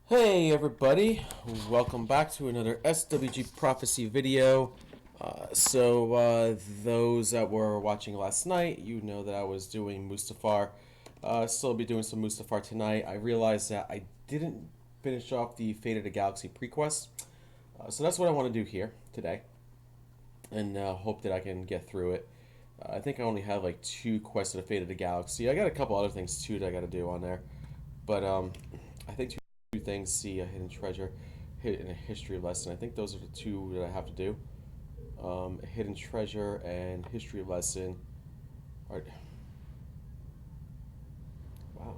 Hey everybody, welcome back to another SWG Prophecy video. Those that were watching last night, you know that I was doing Mustafar. Still be doing some Mustafar tonight. I realized that I didn't finish off the Fate of the Galaxy prequest. So that's what I want to do here today. And hope that I can get through it. I think I only have like 2 quests of the Fate of the Galaxy. I got a couple other things too that I got to do on there. But I think two things: see a hidden treasure, and a history lesson. I think those are the 2 that I have to do. A hidden treasure and history lesson. Are, wow.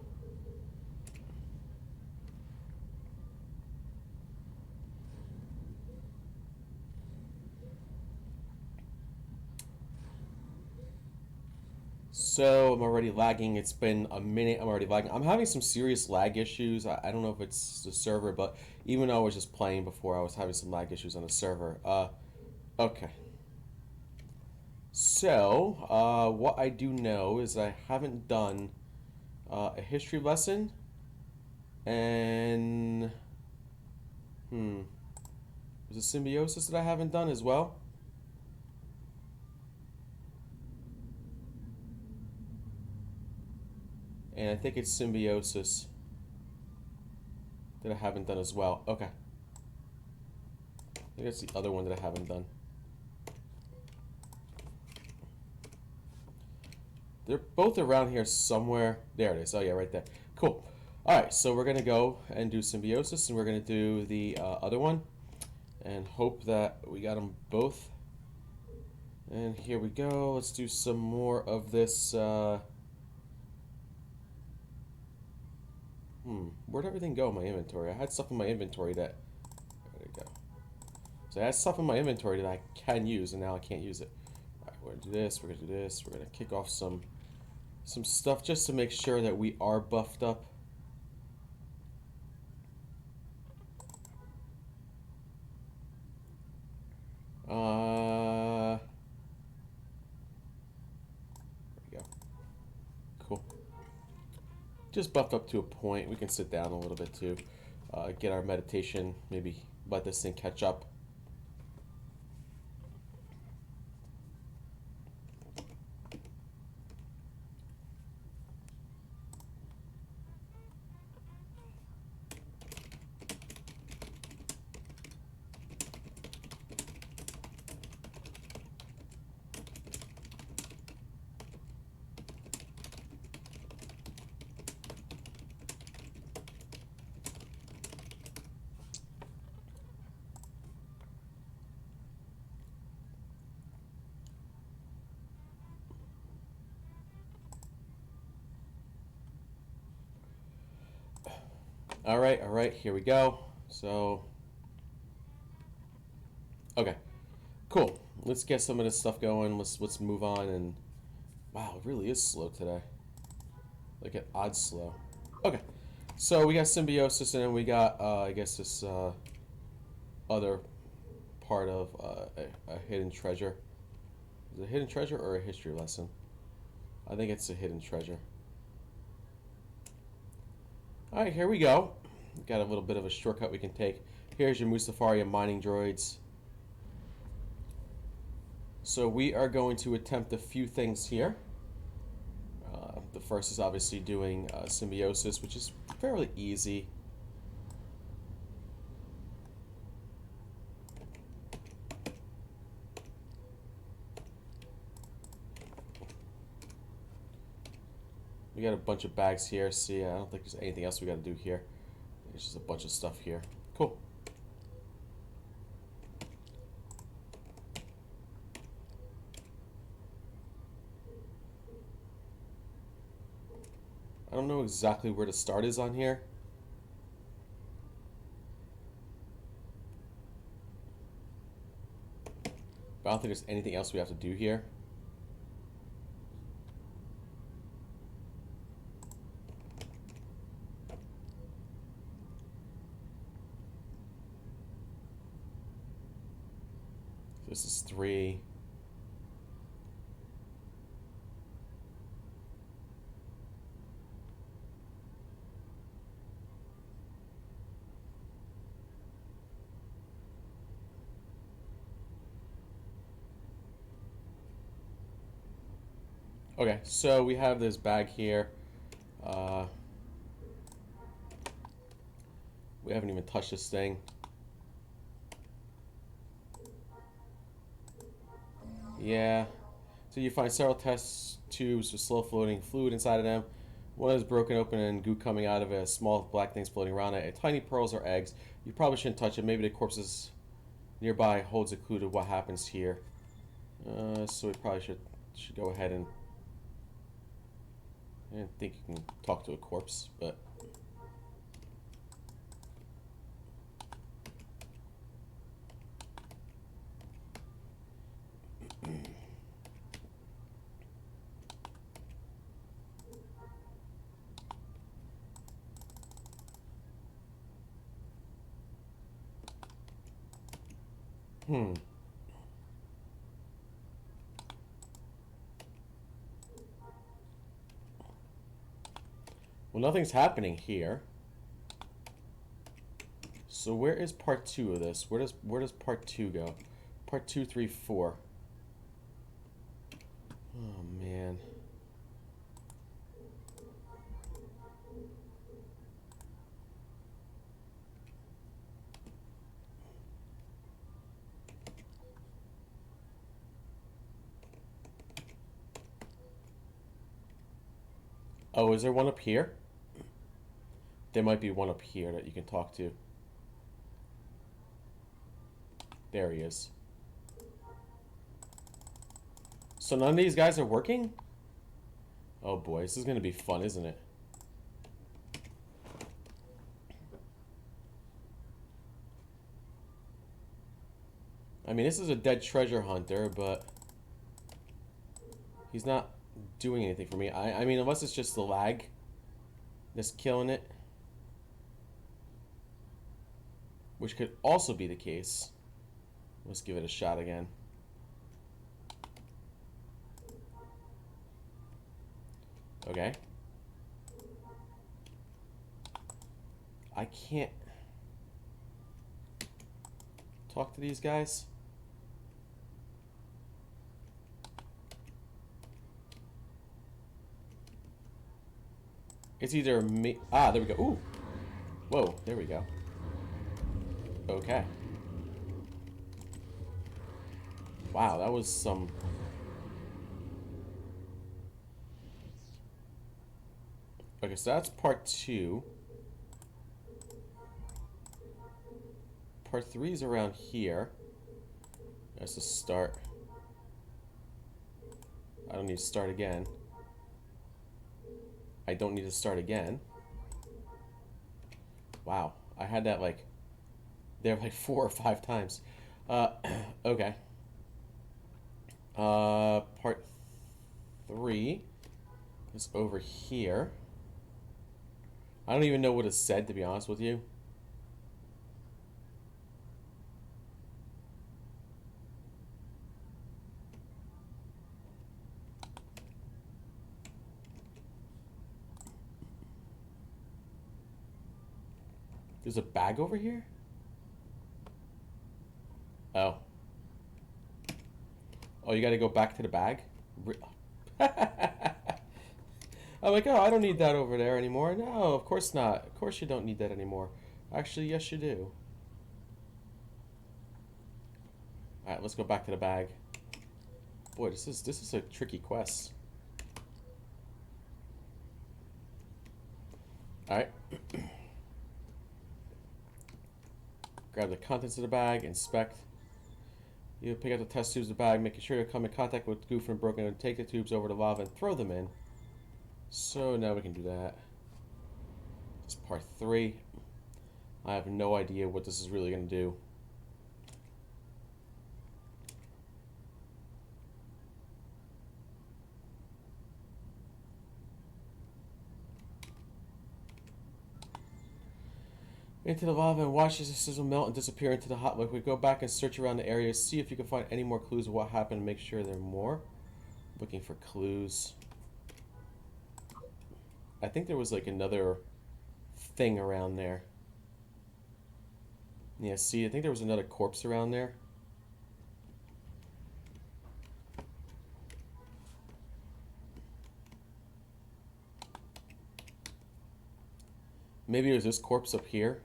So I'm already lagging. It's been a minute. I'm already lagging. I'm having some serious lag issues. I don't know if it's the server, but even though I was just playing before, I was having some lag issues on the server. Okay. So, what I do know is I haven't done a history lesson, and there's a symbiosis that I haven't done as well. And I think it's symbiosis that I haven't done as well. Okay. I think that's the other one that I haven't done. They're both around here somewhere. There it is. Oh, yeah, right there. Cool. Alright, so we're going to go and do symbiosis, and we're going to do the other one. And hope that we got them both. And here we go. Let's do some more of this. Where'd everything go in my inventory? I had stuff in my inventory that... There we go. So I had stuff in my inventory that I can use, and now I can't use it. Alright, we're going to do this. We're going to do this. We're going to kick off some stuff just to make sure that we are buffed up. There we go. Cool. Just buffed up to a point. We can sit down a little bit too. Get our meditation. Maybe let this thing catch up. All right, here we go. So, okay, cool. Let's get some of this stuff going. Let's move on. And wow, it really is slow today. Like an odd slow. Okay, so we got symbiosis, and then we got I guess this other part of a hidden treasure. Is it a hidden treasure or a history lesson? I think it's a hidden treasure. All right, here we go. Got a little bit of a shortcut we can take. Here's your Mustafar mining droids. So we are going to attempt a few things here. The first is obviously doing symbiosis, which is fairly easy. We got a bunch of bags here. See, I don't think there's anything else we got to do here. There's just a bunch of stuff here. Cool. I don't know exactly where the start is on here. But I don't think there's anything else we have to do here. This is 3. Okay, so we have this bag here. Uh, we haven't even touched this thing. Yeah. So you find several test tubes with slow floating fluid inside of them. One is broken open and goo coming out of it. Small black things floating around it. Tiny pearls or eggs. You probably shouldn't touch it. Maybe the corpses nearby holds a clue to what happens here. So we probably should go ahead and. I didn't think you can talk to a corpse, but. Hmm. Well, nothing's happening here. So where is part 2 of this? Where does part 2 go? Part 2, 3, 4. Oh man. Oh, is there one up here? There might be one up here that you can talk to. There he is. So none of these guys are working? Oh boy, this is going to be fun, isn't it? I mean, this is a dead treasure hunter, but he's not doing anything for me. I mean, unless it's just the lag that's killing it. Which could also be the case. Let's give it a shot again. Okay. I can't talk to these guys. It's either me. Ah, there we go. Ooh. Whoa, there we go. Okay. Wow, that was some. Okay, so that's part 2. Part 3 is around here. That's a start. I don't need to start again. I don't need to start again. Wow, I had that like there like 4 or 5 times. Okay. Part 3 is over here. I don't even know what it said, to be honest with you. There's a bag over here? Oh. Oh, you gotta go back to the bag? I'm like, oh, I don't need that over there anymore. No, of course not. Of course you don't need that anymore. Actually, yes, you do. Alright, let's go back to the bag. Boy, this is a tricky quest. Alright. Grab the contents of the bag, inspect. You pick up the test tubes of the bag, making sure you come in contact with goof and broken, and take the tubes over to lava and throw them in. So now we can do that. It's part 3. I have no idea what this is really going to do. Into the lava and watch as the sizzle melt and disappear into the hot liquid. Go back and search around the area. See if you can find any more clues of what happened. Make sure there are more. Looking for clues. I think there was like another thing around there. Yeah, see, I think there was another corpse around there. Maybe there's this corpse up here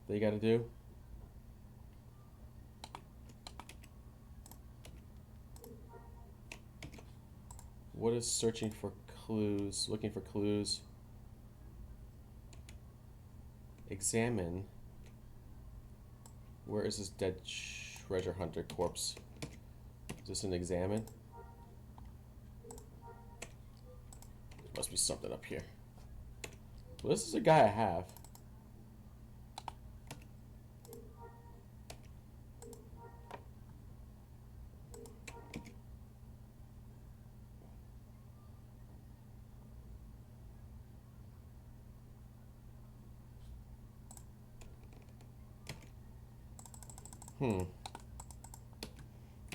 that you gotta do. What is searching for clues? Looking for clues. Examine. Where is this dead treasure hunter corpse? Is this an examine? Must be something up here. Well, this is a guy I have.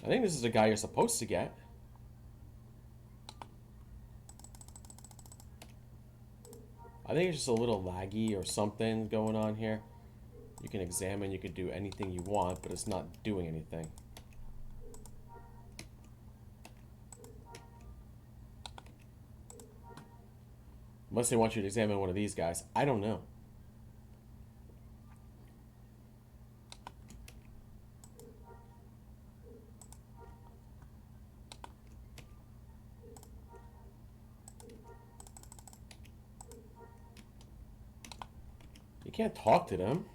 I think this is a guy you're supposed to get. I think it's just a little laggy or something going on here. You can examine, you can do anything you want, but it's not doing anything. Unless they want you to examine one of these guys. I don't know. You can't talk to them.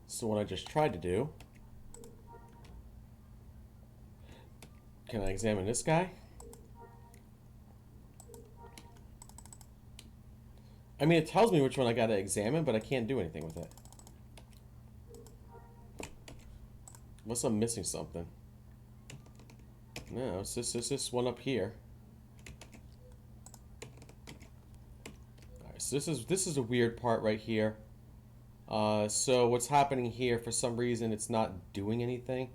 So what I just tried to do. Can I examine this guy? I mean, it tells me which one I gotta examine, but I can't do anything with it. Unless I'm missing something. No, it's this one up here. Alright, so this is a weird part right here. So what's happening here, for some reason, it's not doing anything.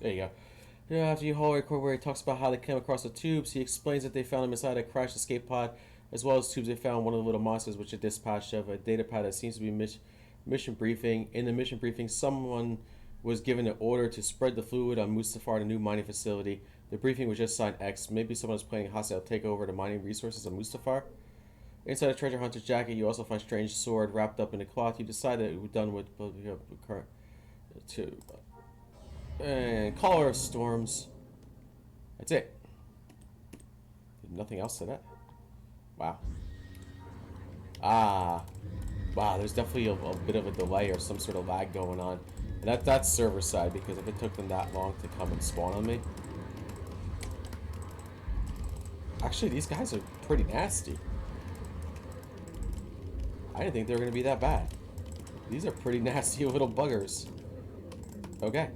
There you go. Yeah, after you haul record where he talks about how they came across the tubes, he explains that they found them inside a crashed escape pod, as well as tubes they found one of the little monsters which are dispatched of a data pad that seems to be mission briefing. In the mission briefing, someone was given an order to spread the fluid on Mustafar, the new mining facility. The briefing was just signed X. Maybe someone is planning a hostile takeover to mining resources on Mustafar. Inside a treasure hunter's jacket, you also find a strange sword wrapped up in a cloth. You decide that it was done with current to and Caller of Storms. That's it. Nothing else to that. Wow. Ah. Wow, there's definitely a bit of a delay or some sort of lag going on. And that's server side, because if it took them that long to come and spawn on me. Actually, these guys are pretty nasty. I didn't think they were going to be that bad. These are pretty nasty little buggers. Okay.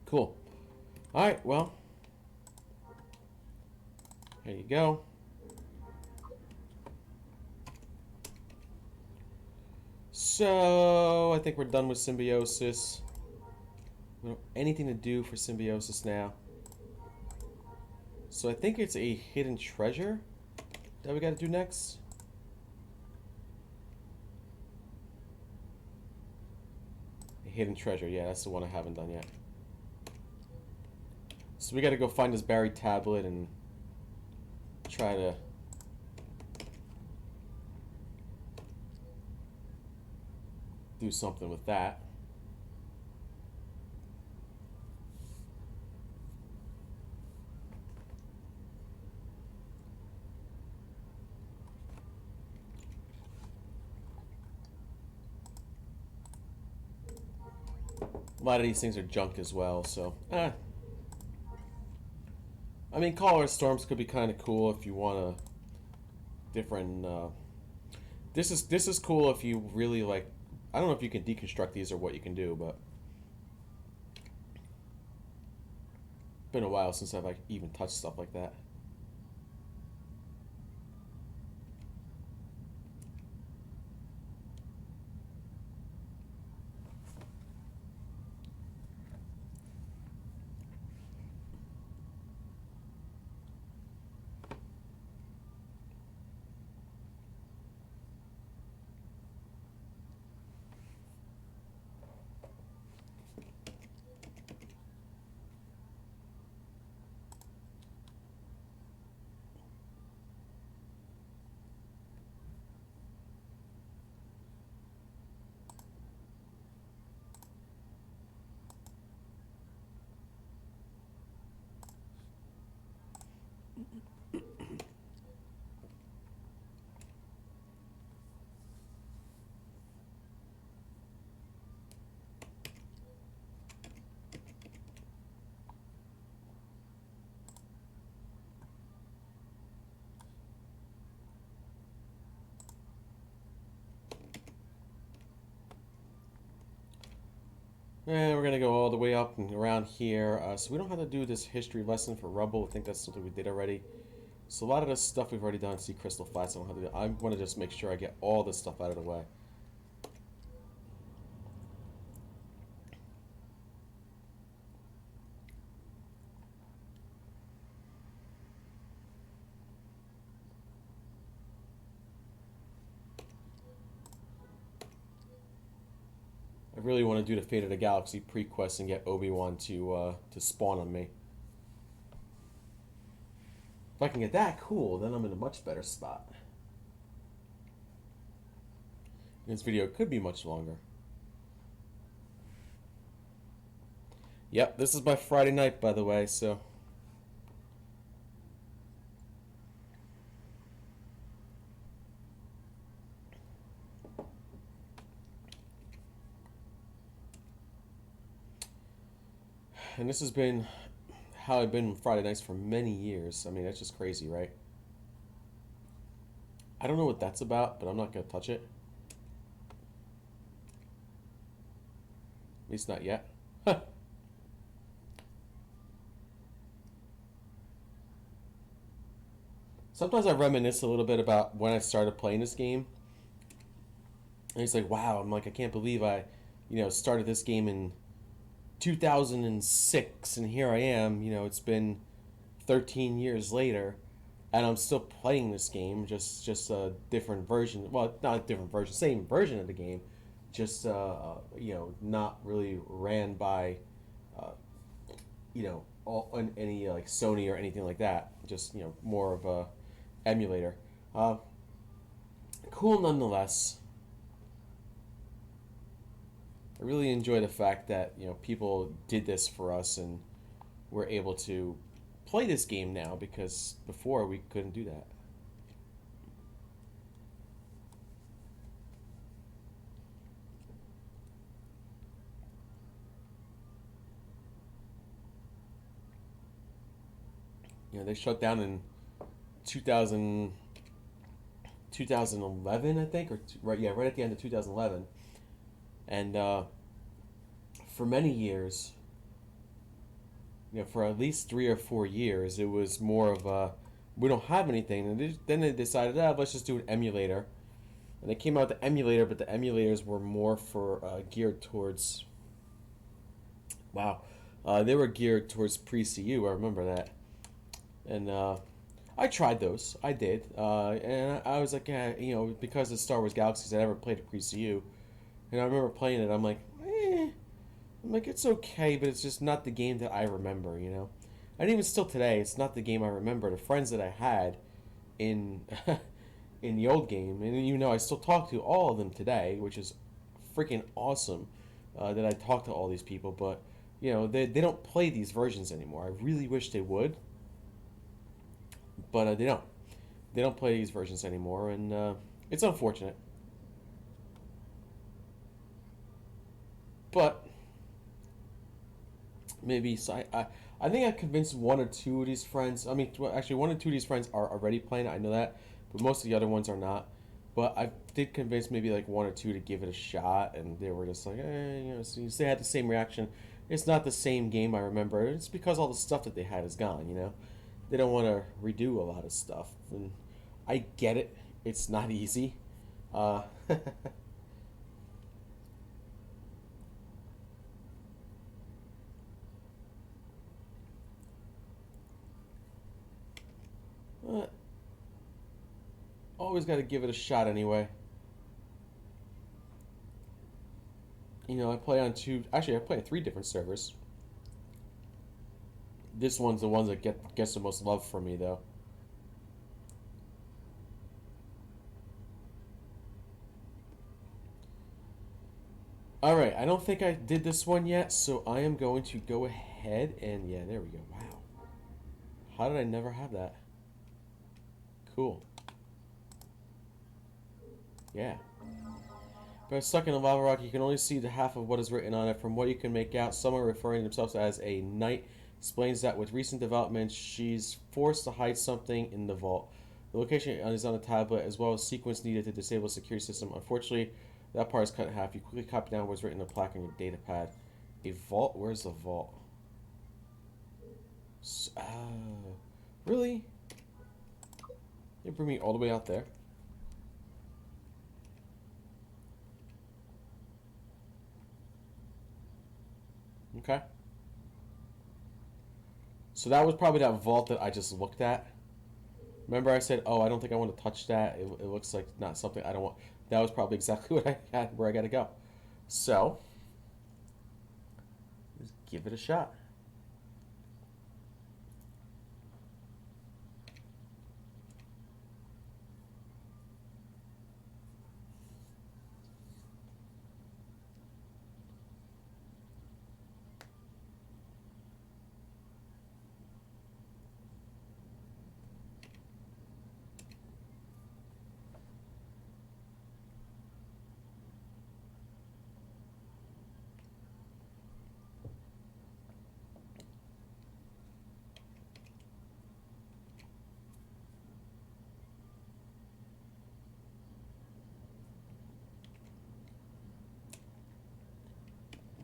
Cool. Alright, well. There you go. So, I think we're done with Symbiosis. We don't have anything to do for Symbiosis now. So I think it's a hidden treasure that we gotta do next. A hidden treasure, yeah, that's the one I haven't done yet. So we gotta go find this buried tablet and try to do something with that. A lot of these things are junk as well, so I mean, Caller of Storms could be kind of cool if you want a different. This is cool if you really like. I don't know if you can deconstruct these or what you can do, but it's been a while since I've like even touched stuff like that. And we're going to go all the way up and around here. So we don't have to do this history lesson for Rubble. I think that's something we did already. So a lot of this stuff we've already done. See Crystal Flats. I don't have to do. I want to just make sure I get all this stuff out of the way. I really want to do the Fate of the Galaxy pre-quest and get Obi-Wan to spawn on me. If I can get that, cool, then I'm in a much better spot. This video could be much longer. Yep, this is my Friday night, by the way, so... And this has been how I've been Friday nights for many years. I mean, that's just crazy, right? I don't know what that's about, but I'm not going to touch it. At least not yet. Sometimes I reminisce a little bit about when I started playing this game. And it's like, wow, I'm like, I can't believe I, started this game in 2006, and here I am. It's been 13 years later, and I'm still playing this game, just a different version. Well, not a different version, same version of the game, just not really ran by, any like Sony or anything like that. Just more of a emulator. Cool nonetheless. I really enjoy the fact that people did this for us and we're able to play this game now, because before we couldn't do that. They shut down in 2011, I think, or right at the end of 2011. And for many years, for at least 3 or 4 years, it was more of a, we don't have anything. And then they decided, let's just do an emulator. And they came out with the emulator, but the emulators were more for geared towards, they were geared towards pre-CU, I remember that. And I tried those, I did. And I was like, because it's Star Wars Galaxies, I never played a pre-CU. And I remember playing it, I'm like, it's okay, but it's just not the game that I remember, And even still today, it's not the game I remember. The friends that I had in in the old game, and I still talk to all of them today, which is freaking awesome that I talk to all these people, but, they don't play these versions anymore. I really wish they would, but they don't. They don't play these versions anymore, and it's unfortunate. But maybe so I think I convinced 1 or 2 of these friends. I mean, well, actually, 1 or 2 of these friends are already playing it. I know that, but most of the other ones are not. But I did convince maybe like 1 or 2 to give it a shot, and they were just like, so they had the same reaction. It's not the same game I remember. It's because all the stuff that they had is gone. They don't want to redo a lot of stuff, and I get it. It's not easy. Always got to give it a shot anyway. I play on 2. Actually, I play on 3 different servers. This one's the one that gets the most love from me, though. Alright, I don't think I did this one yet, so I am going to go ahead and... Yeah, there we go. Wow. How did I never have that? Cool. Yeah. But stuck in a lava rock, you can only see the half of what is written on it. From what you can make out, someone referring to themselves as a knight explains that with recent developments, she's forced to hide something in the vault. The location is on the tablet, as well as sequence needed to disable the security system. Unfortunately, that part is cut in half. You quickly copy down what's written in the plaque on your data pad. A vault? Where's the vault? Really? You bring me all the way out there? Okay. So that was probably that vault that I just looked at. Remember I said, oh, I don't think I want to touch that. It looks like not something I don't want. That was probably exactly what I had, where I got to go. So, let's give it a shot.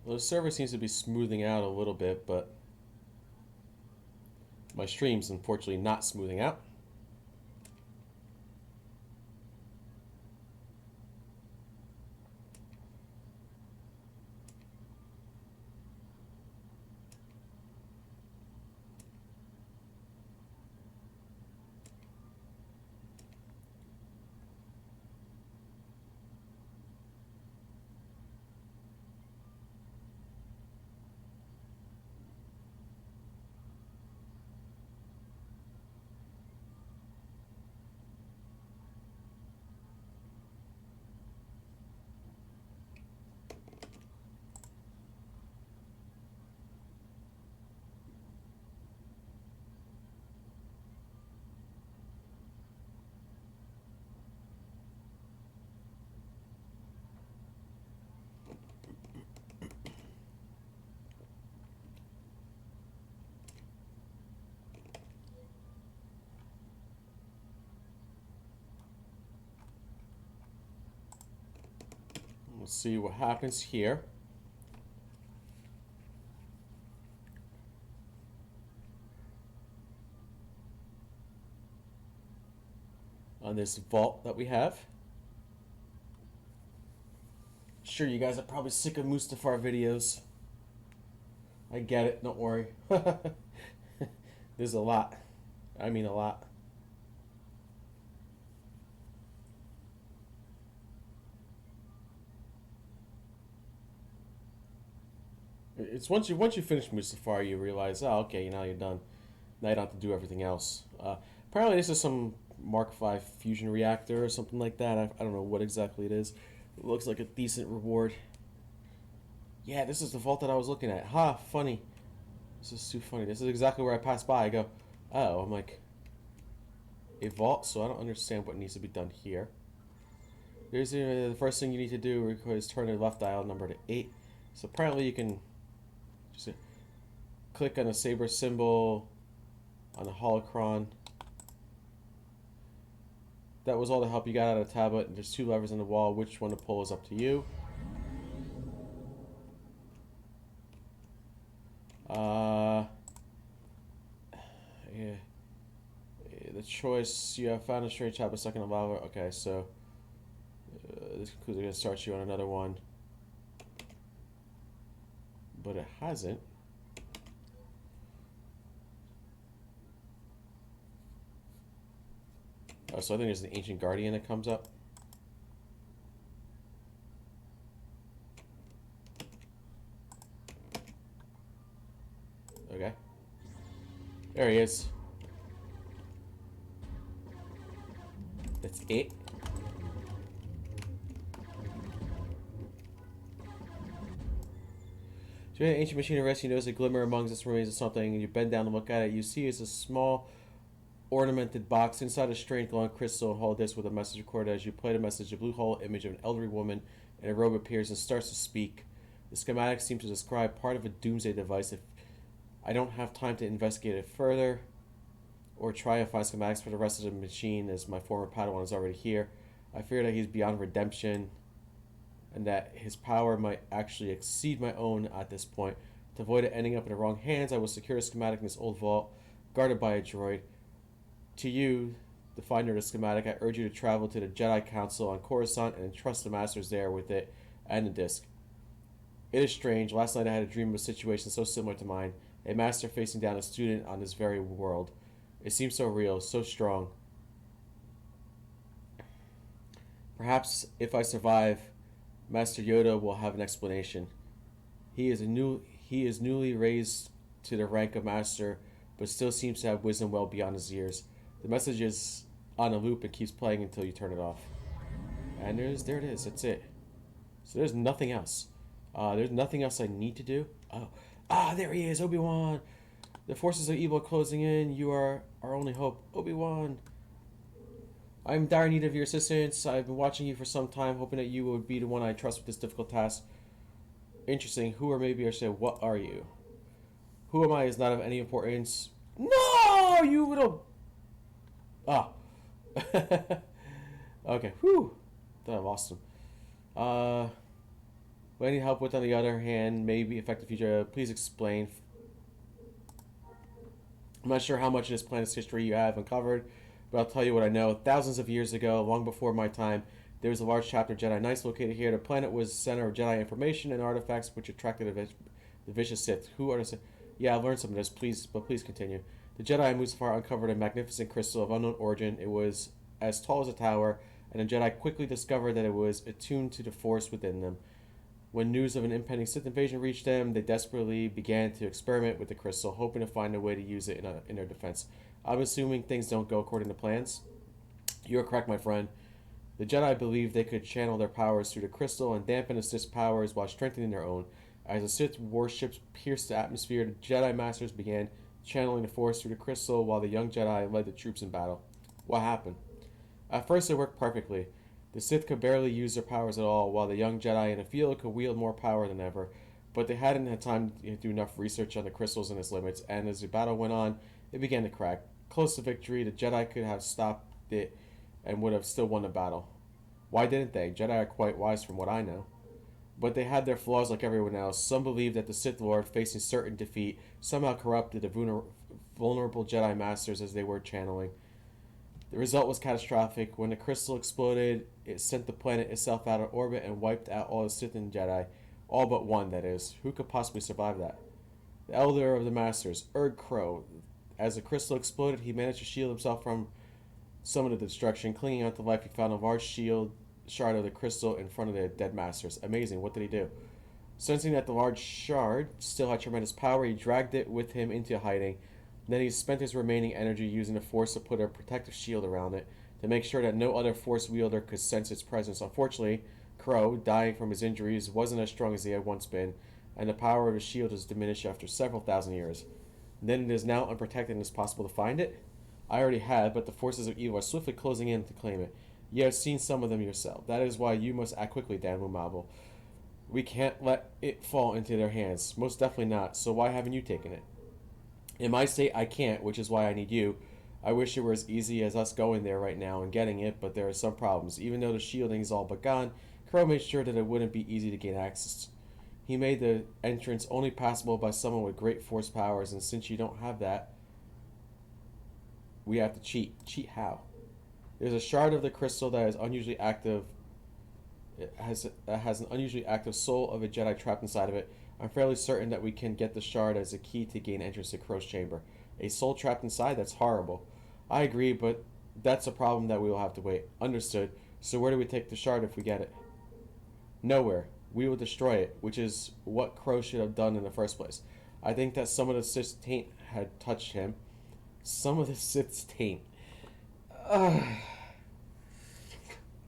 Well, the server seems to be smoothing out a little bit, but my stream's unfortunately not smoothing out. Let's see what happens here. On this vault that we have. Sure, you guys are probably sick of Mustafar videos. I get it, don't worry. There's a lot. I mean a lot. It's once you finish Mustafar, you realize, oh, okay, now you're done. Now you don't have to do everything else. Apparently, this is some Mark V fusion reactor or something like that. I don't know what exactly it is. It looks like a decent reward. Yeah, this is the vault that I was looking at. Ha, funny. This is too funny. This is exactly where I passed by. I go, oh, I'm like, a vault? So I don't understand what needs to be done here. Here's the first thing you need to do is turn the left dial number to 8. So apparently you can just click on the saber symbol on the holocron. That was all the help you got out of the tablet. And there's 2 levers on the wall. Which one to pull is up to you. Yeah. The choice, you have found a straight tablet stuck in a lava. Okay, so this concludes. I'm going to start you on another one. But it hasn't. Oh, so I think there's an ancient guardian that comes up. Okay. There he is. That's it. During an ancient machine arrest, you notice a glimmer amongst its remains of something, and you bend down to look at it. You see it's a small ornamented box. Inside a strange glowing crystal and hollow disc with a message recorded. As you play the message, a blue hole image of an elderly woman in a robe appears and starts to speak. The schematic seems to describe part of a doomsday device. If I don't have time to investigate it further or try and find schematics for the rest of the machine, as my former Padawan is already here, I fear that he's beyond redemption and that his power might actually exceed my own at this point. To avoid it ending up in the wrong hands, I will secure a schematic in this old vault, guarded by a droid. To you, the finder of the schematic, I urge you to travel to the Jedi Council on Coruscant and entrust the Masters there with it and the disc. It is strange. Last night I had a dream of a situation so similar to mine. A master facing down a student on this very world. It seems so real, so strong. Perhaps if I survive, Master Yoda will have an explanation. He is newly raised to the rank of master, but still seems to have wisdom well beyond his years. The message is on a loop and keeps playing until you turn it off. And there it is. That's it. So there's nothing else. There's nothing else I need to do. There he is, Obi-Wan. The forces of evil are closing in. You are our only hope, Obi-Wan. I'm in dire need of your assistance. I've been watching you for some time, hoping that you would be the one I trust with this difficult task. Interesting. Who, or maybe I should say, what are you? Who am I is not of any importance. No, you little... Okay, whew. Thought I lost him. What I need help with, on the other hand, may be affect the future. Please explain. I'm not sure how much of this planet's history you have uncovered, but I'll tell you what I know. Thousands of years ago, long before my time, there was a large chapter of Jedi Knights located here. The planet was the center of Jedi information and artifacts which attracted the vicious Sith. Who are the Sith? Yeah, I've learned some of this, please continue. The Jedi and Mustafar uncovered a magnificent crystal of unknown origin. It was as tall as a tower, and the Jedi quickly discovered that it was attuned to the Force within them. When news of an impending Sith invasion reached them, they desperately began to experiment with the crystal, hoping to find a way to use it in their defense. I'm assuming things don't go according to plans. You're correct, my friend. The Jedi believed they could channel their powers through the crystal and dampen the Sith's powers while strengthening their own. As the Sith warships pierced the atmosphere, the Jedi Masters began channeling the Force through the crystal while the young Jedi led the troops in battle. What happened? At first it worked perfectly. The Sith could barely use their powers at all, while the young Jedi in the field could wield more power than ever. But they hadn't had time to do enough research on the crystals and its limits, and as the battle went on, it began to crack. Close to victory, the Jedi could have stopped it and would have still won the battle. Why didn't they? Jedi are quite wise from what I know. But they had their flaws like everyone else. Some believed that the Sith Lord, facing certain defeat, somehow corrupted the vulnerable Jedi Masters as they were channeling. The result was catastrophic. When the crystal exploded, it sent the planet itself out of orbit and wiped out all the Sith and Jedi. All but one, that is. Who could possibly survive that? The Elder of the Masters, Urg Crow. As the crystal exploded, he managed to shield himself from some of the destruction. Clinging on to life, he found a large shard of the crystal in front of the dead Masters. Amazing. What did he do? Sensing that the large shard still had tremendous power, he dragged it with him into hiding. Then he spent his remaining energy using the Force to put a protective shield around it, to make sure that no other Force wielder could sense its presence. Unfortunately, Crow, dying from his injuries, wasn't as strong as he had once been, and the power of his shield has diminished after several thousand years. Then it is now unprotected and it's possible to find it? I already had, but the forces of evil are swiftly closing in to claim it. You have seen some of them yourself. That is why you must act quickly, Dan Mumabo. We can't let it fall into their hands. Most definitely not. So why haven't you taken it? In my state, I can't, which is why I need you. I wish it were as easy as us going there right now and getting it, but there are some problems. Even though the shielding is all but gone, Crow made sure that it wouldn't be easy to gain access. He made the entrance only passable by someone with great force powers, and since you don't have that, we have to cheat. Cheat how? There's a shard of the crystal that is unusually active. It has an unusually active soul of a Jedi trapped inside of it. I'm fairly certain that we can get the shard as a key to gain entrance to Crow's chamber. A soul trapped inside? That's horrible. I agree, but that's a problem that we will have to wait. Understood. So where do we take the shard if we get it? Nowhere. We will destroy it, which is what Crow should have done in the first place. I think that some of the Sith's taint had touched him. Some of the Sith's taint.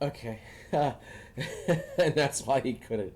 Okay. And that's why he couldn't.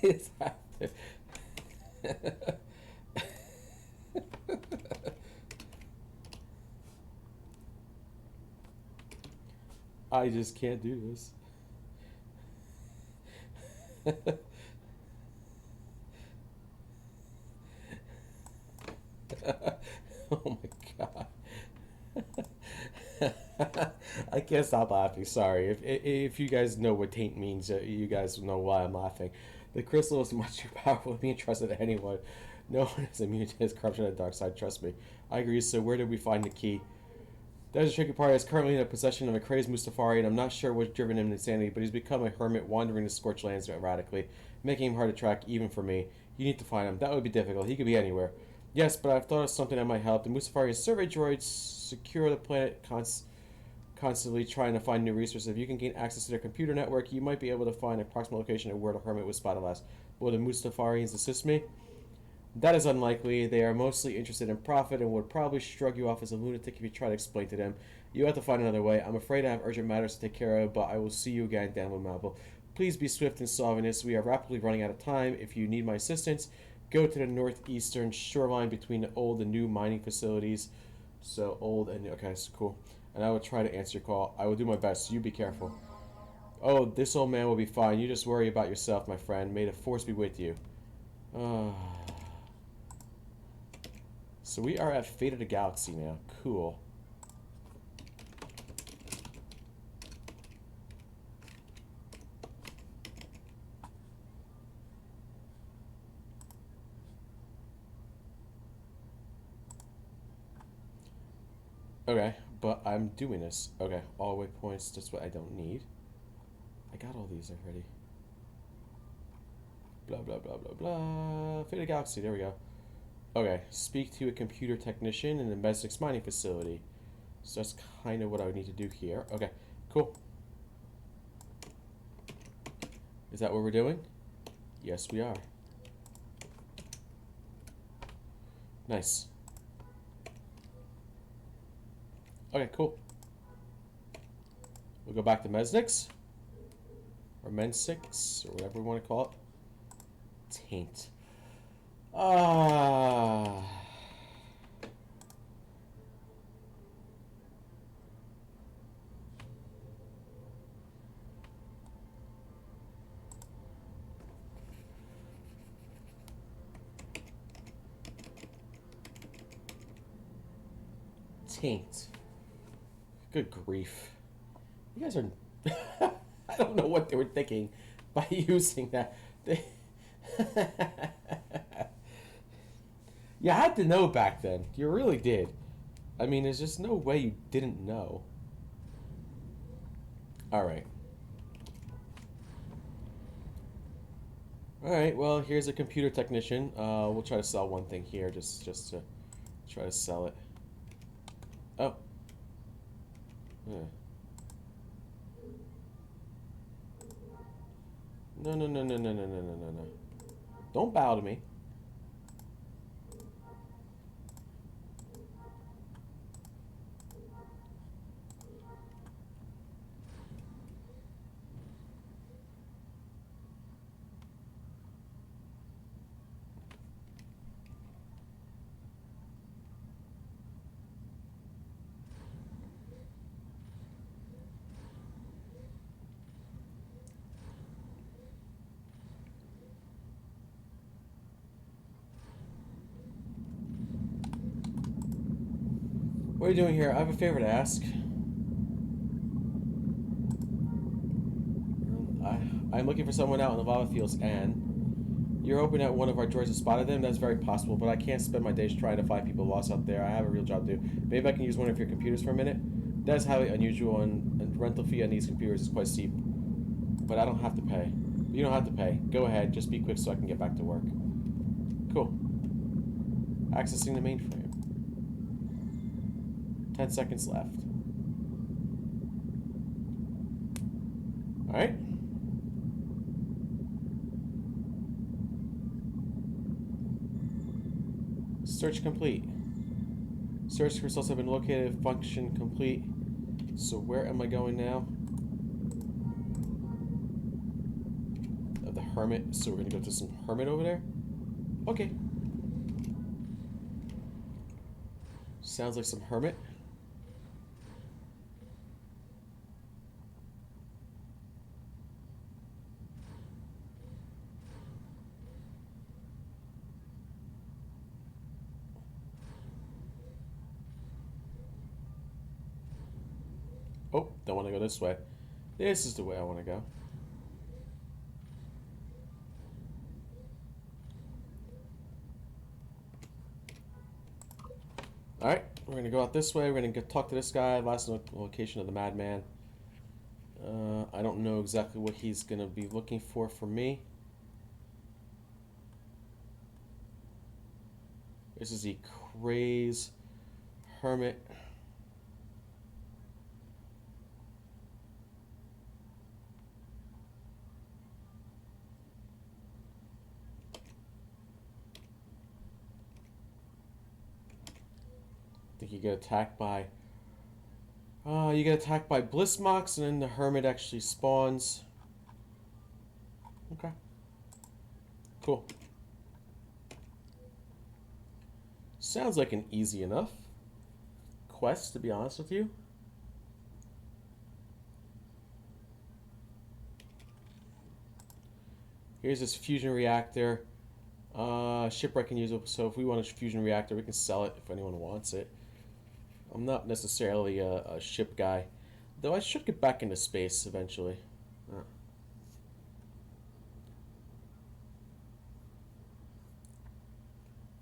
It's I just can't do this. Oh my god. I can't stop laughing. Sorry. If you guys know what taint means, you guys know why I'm laughing. The crystal is much too powerful to be entrusted to anyone. No one is immune to his corruption and dark side. Trust me. I agree. So where did we find the key? There's a tricky part. He's currently in the possession of a crazed Mustafari, and I'm not sure what's driven him to insanity, but he's become a hermit wandering the scorched lands erratically, making him hard to track even for me. You need to find him. That would be difficult. He could be anywhere. Yes, but I've thought of something that might help. The Mustafarian survey droids secure the planet constantly trying to find new resources. If you can gain access to their computer network, you might be able to find an approximate location of where the hermit was spotted last. Will the Mustafarians assist me? That is unlikely. They are mostly interested in profit and would probably shrug you off as a lunatic if you try to explain to them. You have to find another way. I'm afraid I have urgent matters to take care of, but I will see you again, Dan Marble. Please be swift in solving this. We are rapidly running out of time. If you need my assistance, go to the northeastern shoreline between the old and new mining facilities. So old and new. Okay, so cool. And I will try to answer your call. I will do my best. You be careful. Oh, this old man will be fine. You just worry about yourself, my friend. May the force be with you. So we are at Fate of the Galaxy now. Cool. Okay, but I'm doing this. Okay, all waypoints, that's what I don't need. I got all these already. Blah, blah, blah, blah, blah. Fate of the Galaxy, there we go. Okay, speak to a computer technician in the Mesnix mining facility. So that's kind of what I would need to do here. Okay, cool. Is that what we're doing? Yes, we are. Nice. Okay, cool. We'll go back to Mesnix. Or Mensix, or whatever we want to call it. Taint. Taint. Good grief. You guys are... I don't know what they were thinking by using that. You had to know back then. You really did. I mean, there's just no way you didn't know. Alright. Alright, well, here's a computer technician. We'll try to sell one thing here, just to try to sell it. Oh. Yeah. No, no, no, no, no, no, no, no, no, no. Don't bow to me. What are you doing here? I have a favor to ask. I'm looking for someone out in the lava fields, and you're hoping that one of our droids has spotted them? That's very possible, but I can't spend my days trying to find people lost out there. I have a real job to do. Maybe I can use one of your computers for a minute? That's highly unusual, and rental fee on these computers is quite steep. But I don't have to pay. You don't have to pay. Go ahead, just be quick so I can get back to work. Cool. Accessing the mainframe. 10 seconds left. Alright. Search complete. Search results have been located. Function complete. So where am I going now? hermit, so we're gonna go to some hermit over there. Okay. Sounds like some hermit. Oh, don't want to go this way. This is the way I want to go. Alright, we're going to go out this way. We're going to talk to this guy. Last location of the madman. I don't know exactly what he's going to be looking for me. This is the Craze Hermit. I think you get attacked by Bliss Mox, and then the hermit actually spawns. Okay. Cool. Sounds like an easy enough quest, to be honest with you. Here's this fusion reactor. Shipwreck can use it, so if we want a fusion reactor, we can sell it if anyone wants it. I'm not necessarily a ship guy, though I should get back into space eventually.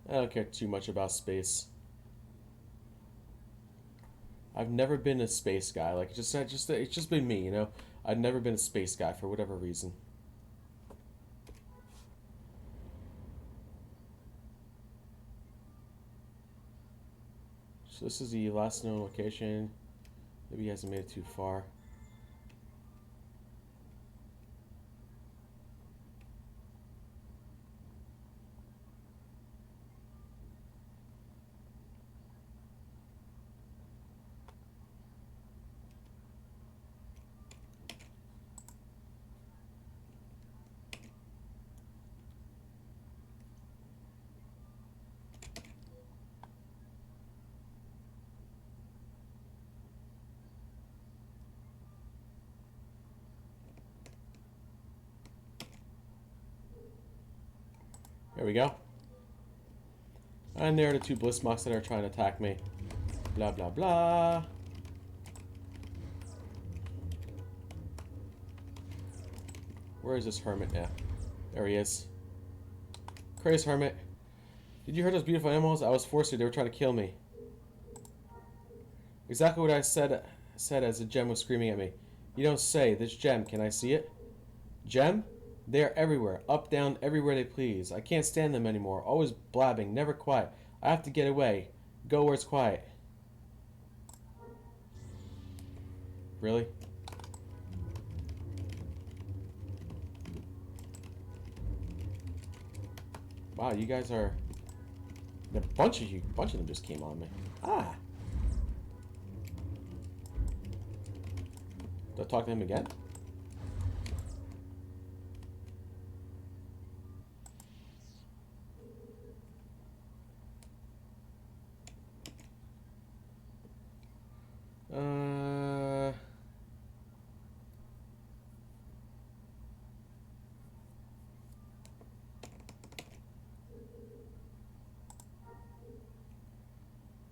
I don't care too much about space. I've never been a space guy. Like it's just been me, you know. I've never been a space guy for whatever reason. So this is the last known location. Maybe he hasn't made it too far. There we go. And there are the two Bliss Mox that are trying to attack me. Blah, blah, blah. Where is this hermit? Yeah. There he is. Crazy hermit. Did you hear those beautiful animals? I was forced to. They were trying to kill me. Exactly what I said as the gem was screaming at me. You don't say. This gem. Can I see it? Gem? They are everywhere, up, down, everywhere they please. I can't stand them anymore. Always blabbing, never quiet. I have to get away. Go where it's quiet. Really? Wow, you guys are... A bunch of them just came on me. Ah. Do I talk to him again?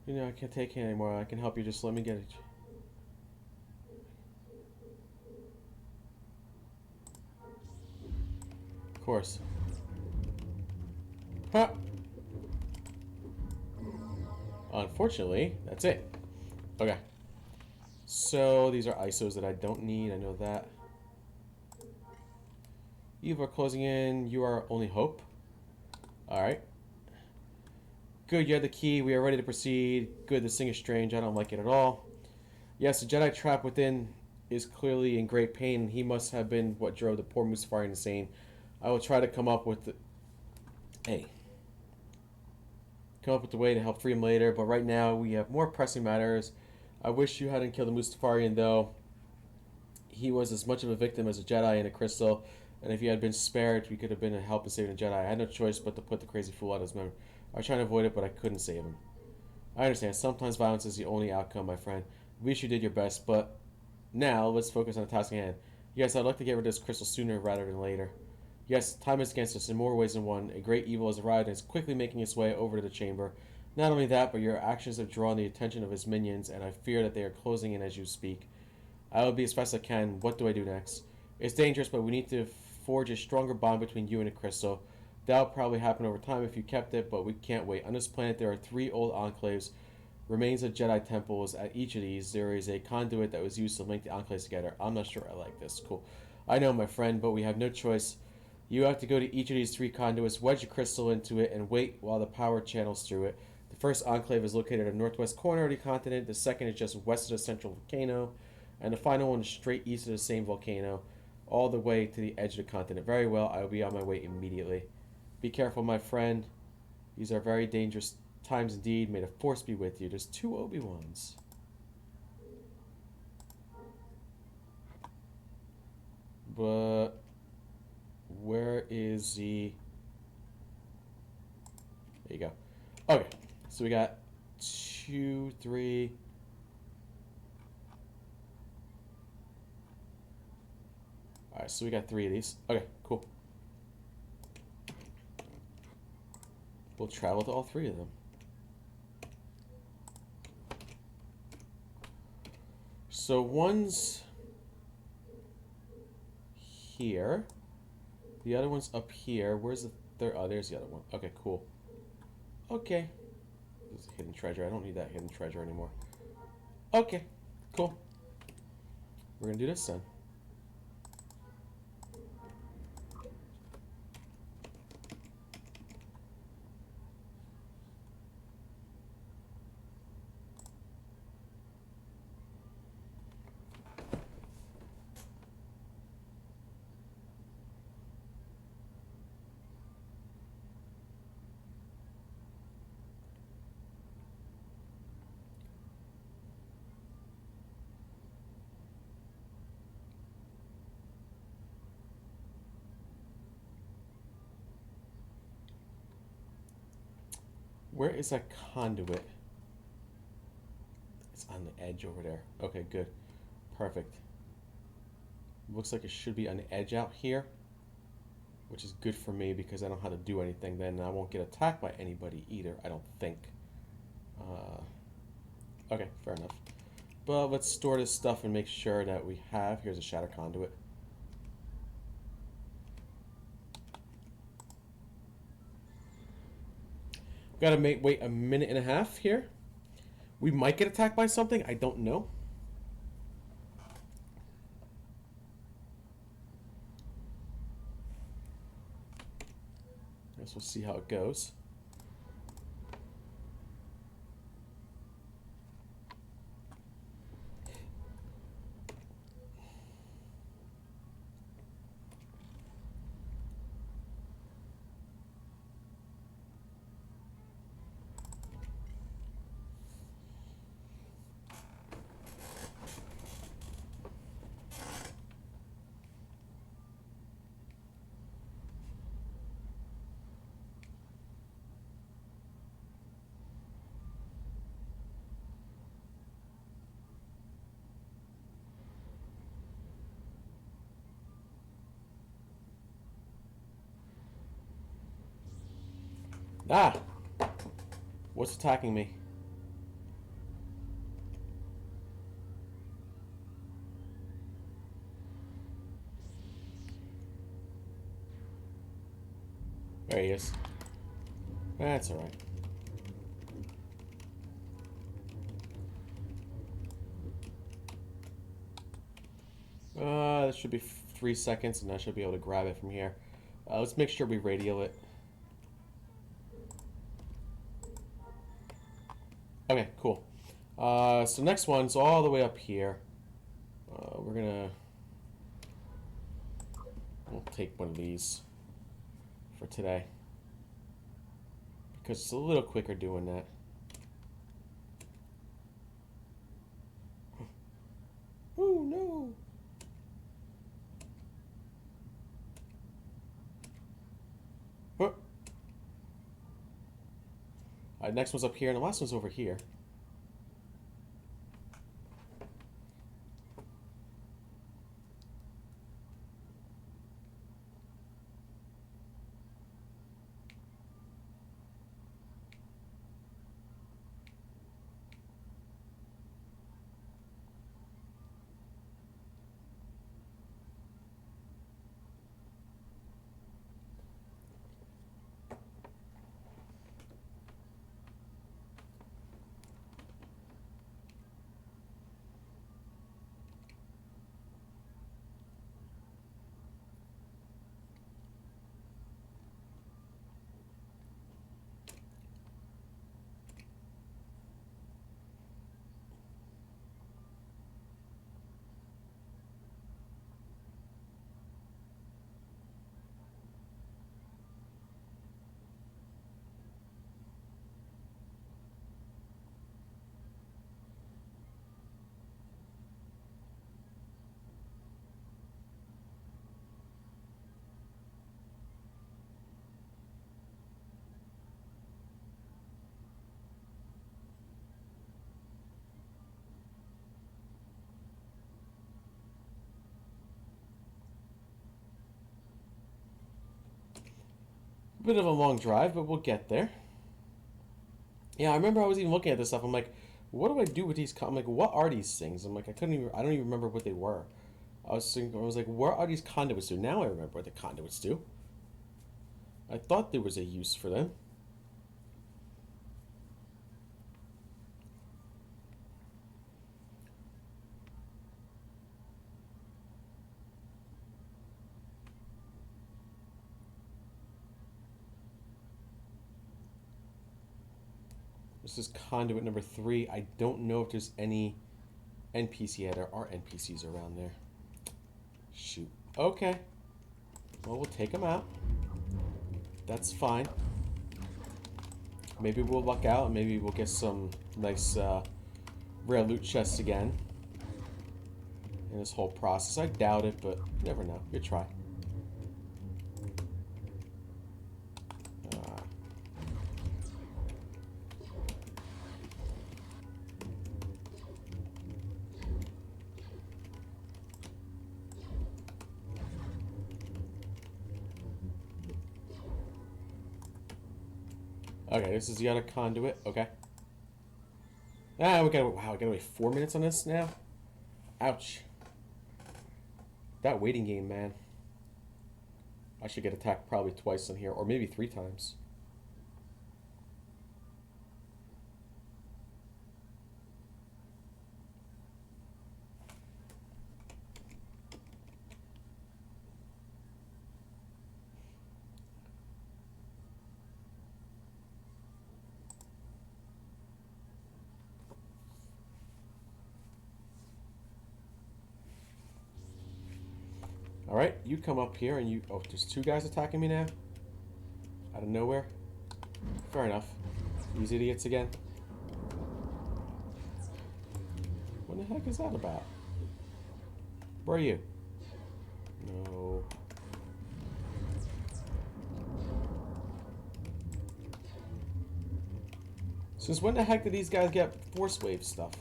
You know, I can't take it anymore. I can help you. Just let me get it. Of course. Huh. Unfortunately, that's it. Okay. So, these are ISOs that I don't need. I know that. You are closing in. You are only hope. Alright. Good, you have the key. We are ready to proceed. Good, this thing is strange. I don't like it at all. Yes, the Jedi trap within is clearly in great pain. He must have been what drove the poor Mustafar insane. I will try to come up with the... Come up with a way to help free him later, but right now we have more pressing matters. I wish you hadn't killed the Mustafarian, though. He was as much of a victim as a Jedi and a crystal. And if you had been spared, we could have been a help in saving the Jedi. I had no choice but to put the crazy fool out of his memory. I was trying to avoid it, but I couldn't save him. I understand. Sometimes violence is the only outcome, my friend. At least you did your best, but now let's focus on the task at hand. Yes, I'd like to get rid of this crystal sooner rather than later. Yes, time is against us in more ways than one. A great evil has arrived and is quickly making its way over to the chamber. Not only that, but your actions have drawn the attention of his minions, and I fear that they are closing in as you speak. I will be as fast as I can. What do I do next? It's dangerous, but we need to forge a stronger bond between you and the crystal. That'll probably happen over time if you kept it, but we can't wait. On this planet, there are 3 old enclaves, remains of Jedi temples. At each of these, there is a conduit that was used to link the enclaves together. I'm not sure I like this. Cool. I know, my friend, but we have no choice. You have to go to each of these 3 conduits, wedge a crystal into it, and wait while the power channels through it. The first enclave is located at the northwest corner of the continent. The second is just west of the central volcano. And the final one is straight east of the same volcano, all the way to the edge of the continent. Very well, I will be on my way immediately. Be careful, my friend. These are very dangerous times indeed. May the Force be with you. There's 2 Obi-Wans. But where is the... There you go. Okay, so we got 2, 3... Alright, so we got 3 of these. Okay, cool. We'll travel to all 3 of them. So one's here. The other one's up here. Where's the third? Oh, there's the other one. Okay, cool. Okay. There's a hidden treasure. I don't need that hidden treasure anymore. Okay, cool. We're gonna do this then. Where is that conduit? It's on the edge over there. Okay, good. Perfect. Looks like it should be on the edge out here, which is good for me because I don't know how to do anything then, and I won't get attacked by anybody either, I don't think. Okay, fair enough. But let's store this stuff and make sure that we have... Here's a shatter conduit. Gotta wait a minute and a half here. We might get attacked by something. I don't know. Guess we'll see how it goes. Ah! What's attacking me? There he is. That's alright. This should be 3 seconds, and I should be able to grab it from here. Let's make sure we radio it. Okay, cool. So next one's all the way up here. We'll take one of these for today because it's a little quicker doing that. Oh no! Next one's up here, and the last one's over here. Bit of a long drive, but we'll get there. Yeah, I remember I was even looking at this stuff. I'm like, what do I do with these? I'm like, what are these things? I'm like, I don't even remember what they were. I was like, where are these conduits do? Now I remember what the conduits do. I thought there was a use for them. This is conduit number 3. I don't know if there's any NPC. Yeah, there are NPCs around there. Shoot. Okay. Well, we'll take them out. That's fine. Maybe we'll luck out, and maybe we'll get some nice rare loot chests again in this whole process. I doubt it, but you never know. You try. Okay, this is the other conduit. Okay. Ah, we gotta wait 4 minutes on this now? Ouch. That waiting game, man. I should get attacked probably twice on here, or maybe 3 times. Alright, you come up here and you... Oh, there's 2 guys attacking me now? Out of nowhere? Fair enough. These idiots again. What the heck is that about? Where are you? No. Since when the heck did these guys get force wave stuff?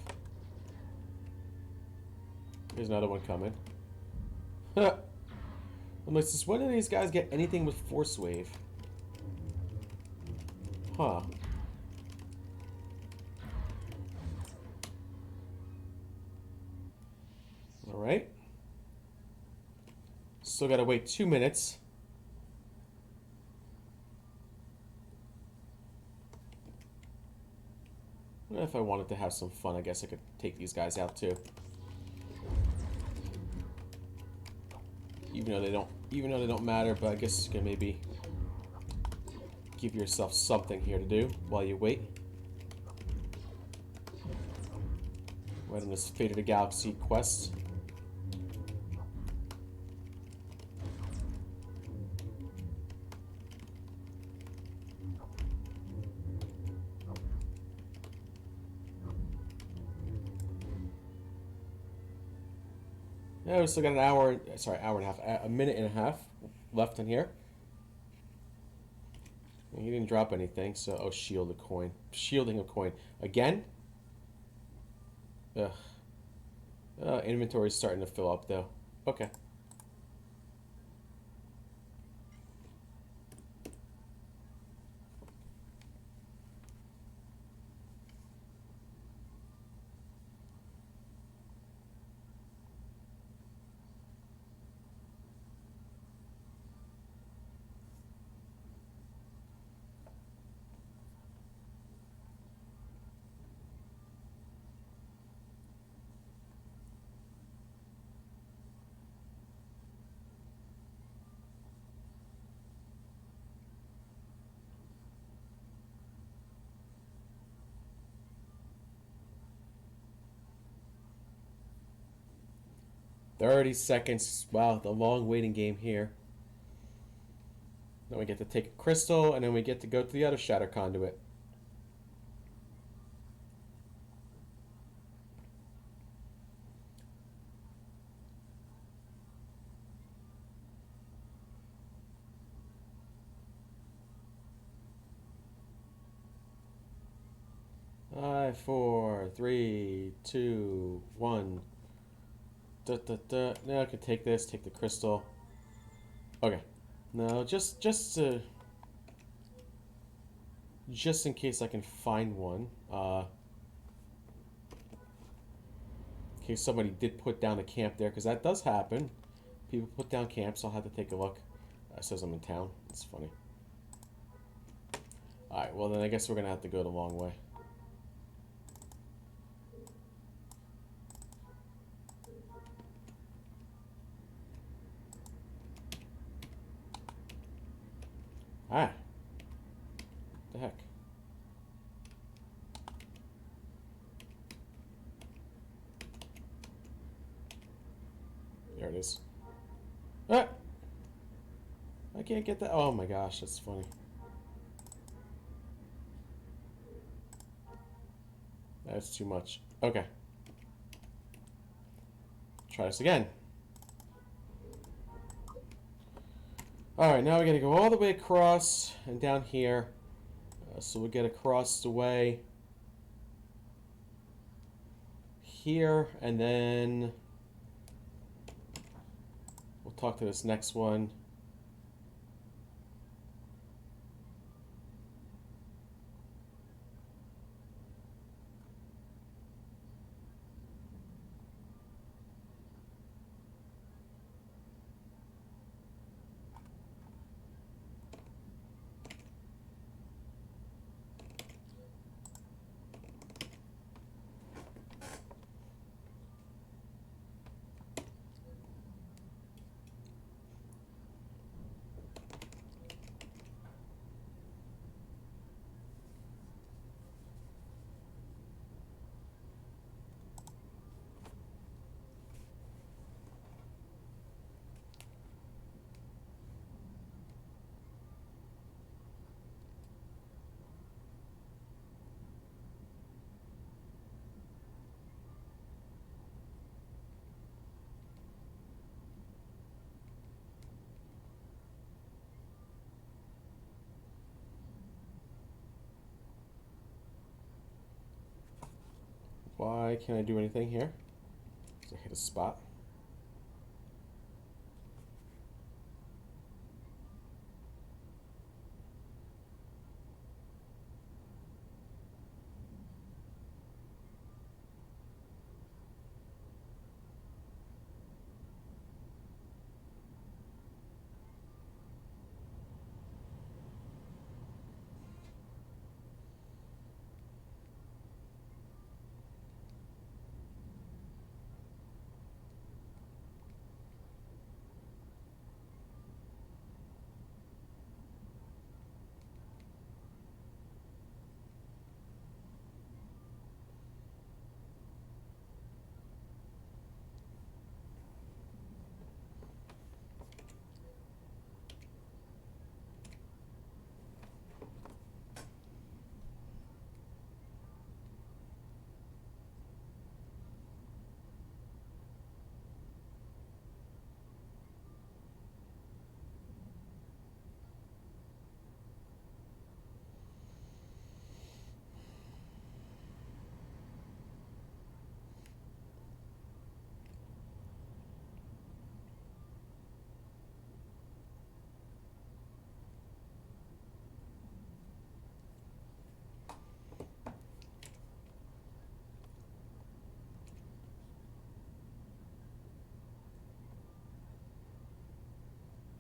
Here's another one coming. I'm like, since when did these guys get anything with force wave? Huh. Alright. Still gotta wait 2 minutes. Well, if I wanted to have some fun, I guess I could take these guys out too. Even though they don't matter, but I guess you can maybe give yourself something here to do while you wait. Right on this Fate of the Galaxy quest. Yeah, we still got an hour, sorry, hour and a half, a minute and a half left in here. He didn't drop anything, so... Oh, shield a coin. Shielding a coin. Again? Ugh. Inventory's starting to fill up, though. Okay. $30 seconds. Wow, the long waiting game here. Then we get to take a crystal, and then we get to go to the other shatter conduit. Five, four, three, two, one. Now I can take this, take the crystal. Okay. No, just in case I can find one. In case somebody did put down a camp there, because that does happen. People put down camps. I'll have to take a look. It says I'm in town. It's funny. All right. Well, then I guess we're gonna have to go the long way. Ah. What the heck? There it is. Ah! I can't get that. Oh my gosh, that's funny. That's too much. Okay. Try this again. Alright, now we gotta go all the way across and down here. So we get across the way here, and then we'll talk to this next one. Why can't I do anything here? Because I hit a spot.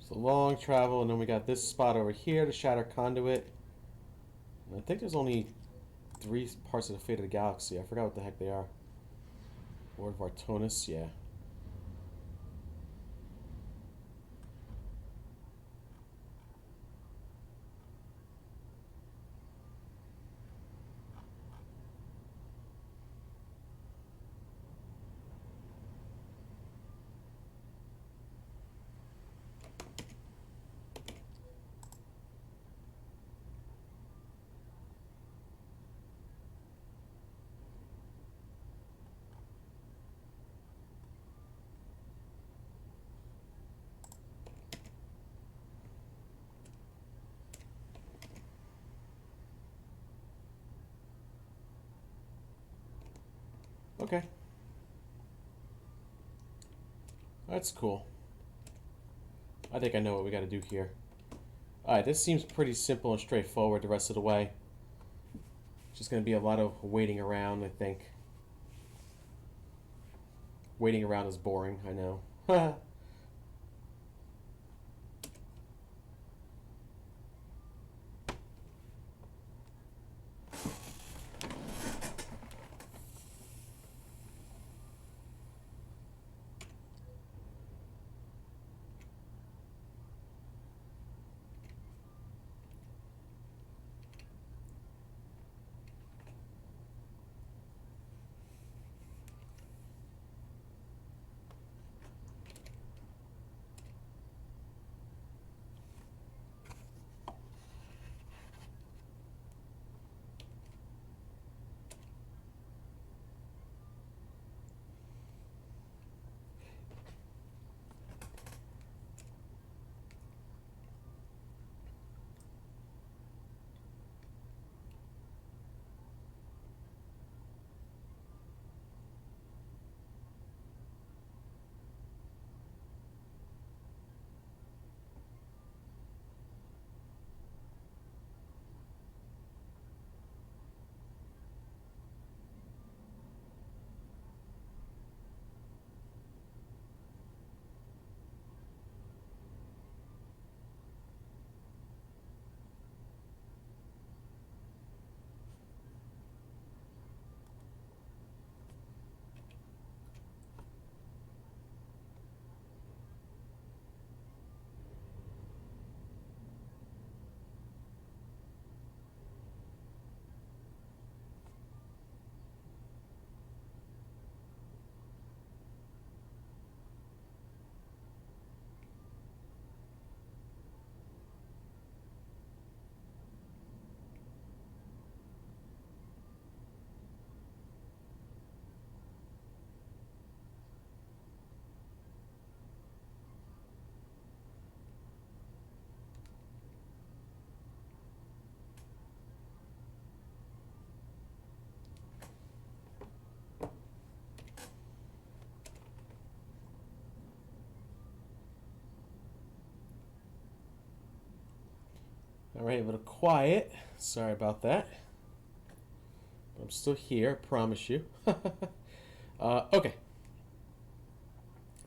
It's a long travel, and then we got this spot over here to shatter conduit. And I think there's only 3 parts of the fate of the galaxy. I forgot what the heck they are. Lord of Artonis, yeah. Okay. That's cool. I think I know what we got to do here. Alright, this seems pretty simple and straightforward the rest of the way. Just going to be a lot of waiting around, I think. Waiting around is boring, I know. Alright, a little quiet. Sorry about that. But I'm still here, I promise you. Okay.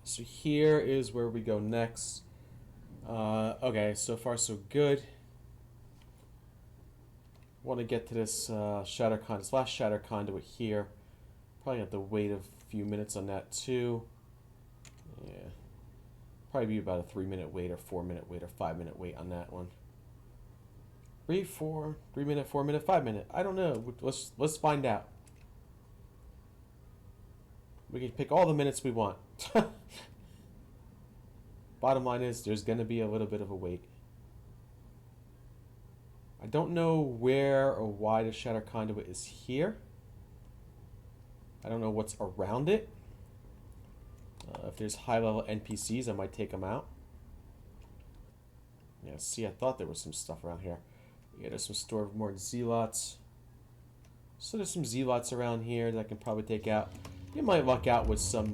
So here is where we go next. Okay, so far so good. Want to get to this this last shatter conduit here. Probably have to wait a few minutes on that too. Yeah. Probably be about a 3-minute wait or 4-minute wait or 5-minute wait on that one. 3, 4, 3 minute, 4 minute, 5 minute. I don't know. Let's find out. We can pick all the minutes we want. Bottom line is there's gonna be a little bit of a wait. I don't know where or why the shatter conduit is here. I don't know what's around it. If there's high-level NPCs, I might take them out. Yeah, see, I thought there was some stuff around here. Yeah, there's some store of more zealots. So there's some zealots around here that I can probably take out. You might luck out with some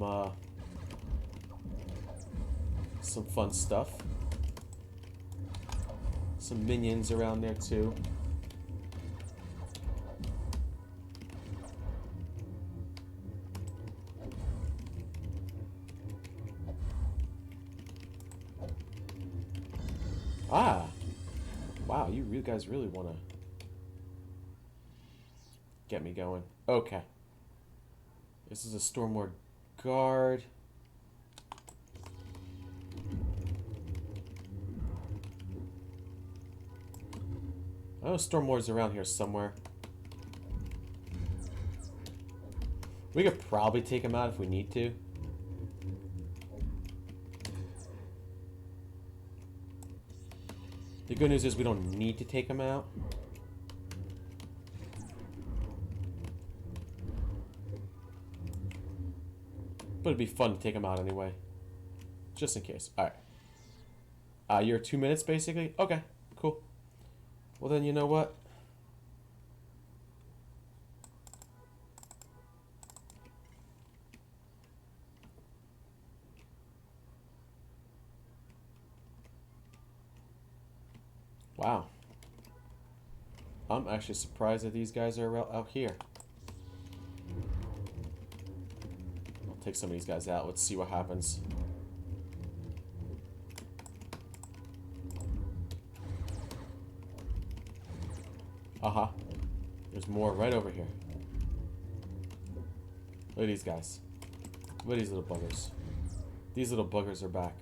fun stuff. Some minions around there too. Ah. Wow, you guys really want to get me going. Okay. This is a Stormlord guard. Oh, Stormlord's around here somewhere. We could probably take him out if we need to. The good news is we don't need to take him out. But it'd be fun to take him out anyway. Just in case. Alright. You're 2 minutes basically? Okay, cool. Well then, you know what? Wow. I'm actually surprised that these guys are out here. I'll take some of these guys out. Let's see what happens. Uh-huh. There's more right over here. Look at these guys. Look at these little buggers. These little buggers are back.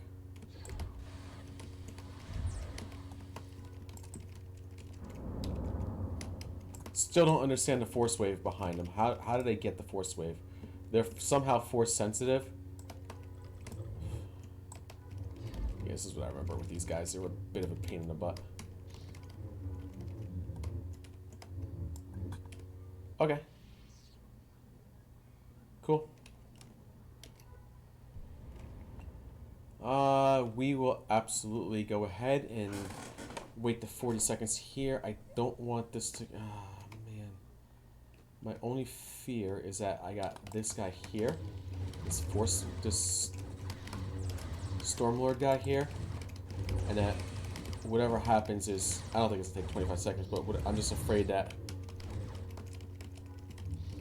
Still don't understand the force wave behind them. How did they get the force wave? They're somehow force sensitive. Yeah, this is what I remember with these guys. They were a bit of a pain in the butt. Okay. Cool. We will absolutely go ahead and wait the 40 seconds here. I don't want this to... man. My only fear is that I got this guy here. This Stormlord guy here. And that whatever happens is... I don't think it's going to take 25 seconds, but I'm just afraid that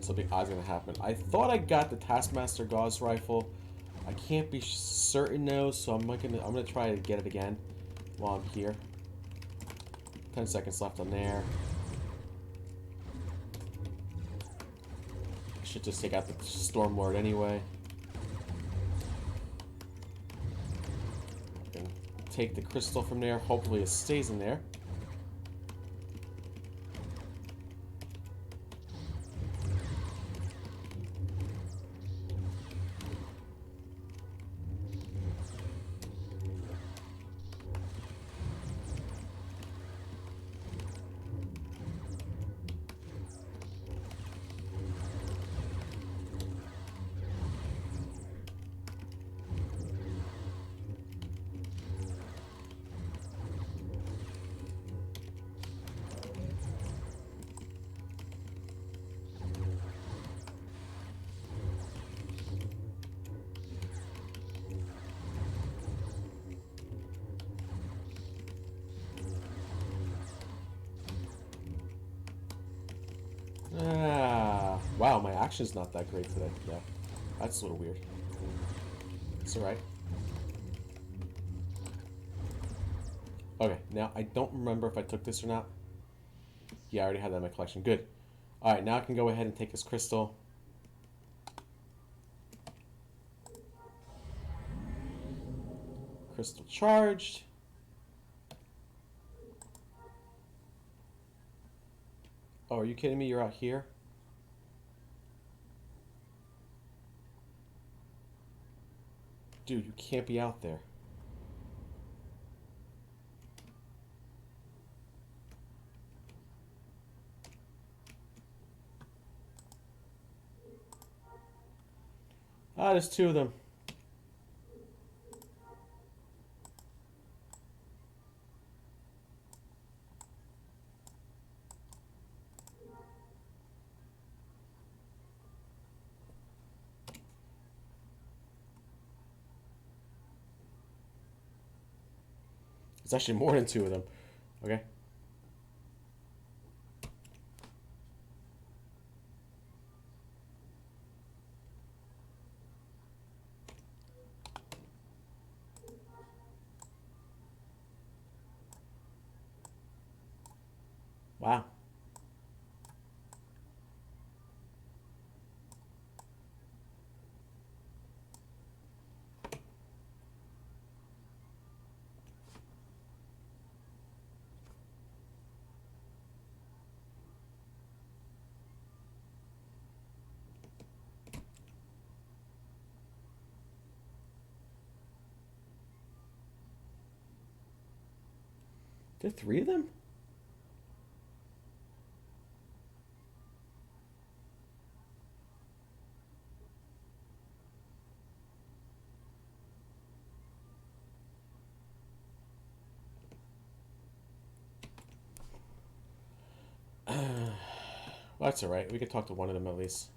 something odd's going to happen. I thought I got the Taskmaster Gauss rifle. I can't be certain though, so I'm gonna try to get it again while I'm here. 10 seconds left on there. I should just take out the Stormlord anyway. I can take the crystal from there. Hopefully it stays in there. Wow, my action's not that great today. Yeah, that's a little weird. It's alright. Okay, now I don't remember if I took this or not. Yeah, I already had that in my collection. Good. Alright, now I can go ahead and take this crystal. Crystal charged. Oh, are you kidding me? You're out here? Dude, you can't be out there. Ah, there's two of them. It's actually more than two of them. Okay. Wow. There are three of them? Well, that's alright. We can talk to one of them at least.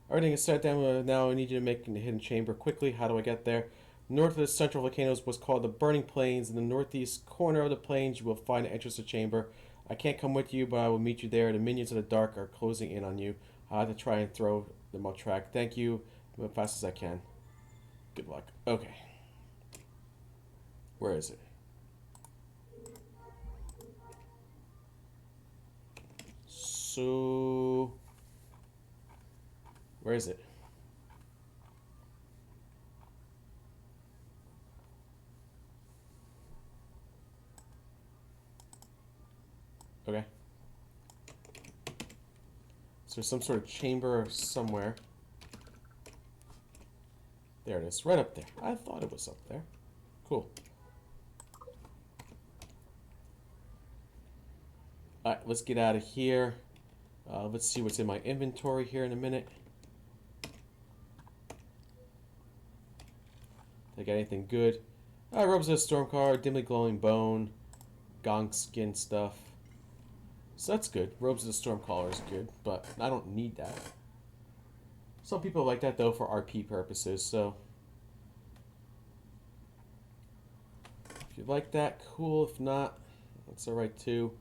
Everything is set down. Now I need you to make a hidden chamber quickly. How do I get there? North of the central volcanoes was called the Burning Plains. In the northeast corner of the plains, you will find an entrance to chamber. I can't come with you, but I will meet you there. The minions of the dark are closing in on you. I have to try and throw them off track. Thank you. Move as fast as I can. Good luck. Okay. Where is it? So... Where is it? Okay. So there's some sort of chamber somewhere. There it is. Right up there. I thought it was up there. Cool. Alright, let's get out of here. Let's see what's in my inventory here in a minute. Did I get anything good? Robes of a storm card, dimly glowing bone, gong skin stuff. So that's good. Robes of the Stormcaller is good, but I don't need that. Some people like that though for RP purposes, so if you like that, cool. If not, that's alright too.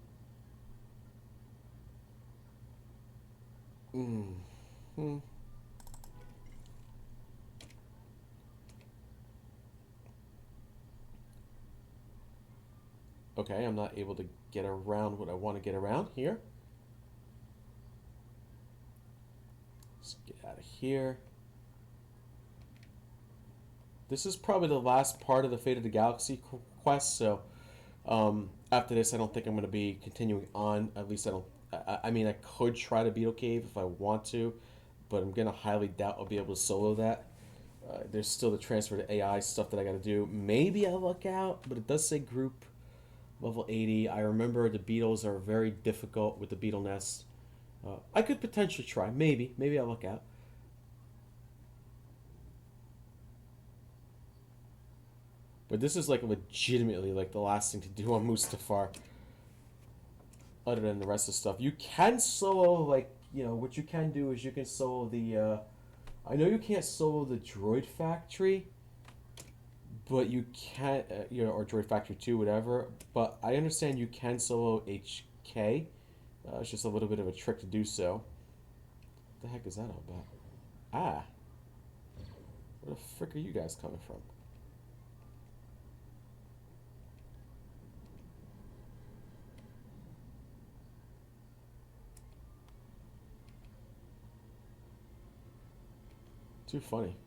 Okay, I'm not able to get around what I want to get around here. Let's get out of here. This is probably the last part of the Fate of the Galaxy quest, so after this I don't think I'm going to be continuing on. At least I don't... I mean, I could try to Beetle Cave if I want to, but I'm going to highly doubt I'll be able to solo that. There's still the transfer to AI stuff that I got to do. Maybe I'll look out, but it does say group level 80. I remember the beetles are very difficult with the beetle nest. I could potentially try. Maybe I'll look out. But this is like legitimately like the last thing to do on Mustafar. Other than the rest of the stuff. You can solo, like, you know, what you can do is you can solo the, I know you can't solo the Droid Factory, but you can, you know, or Droid Factory 2, whatever. But I understand you can solo HK. It's just a little bit of a trick to do so. What the heck is that all about? Ah. Where the frick are you guys coming from? Too funny.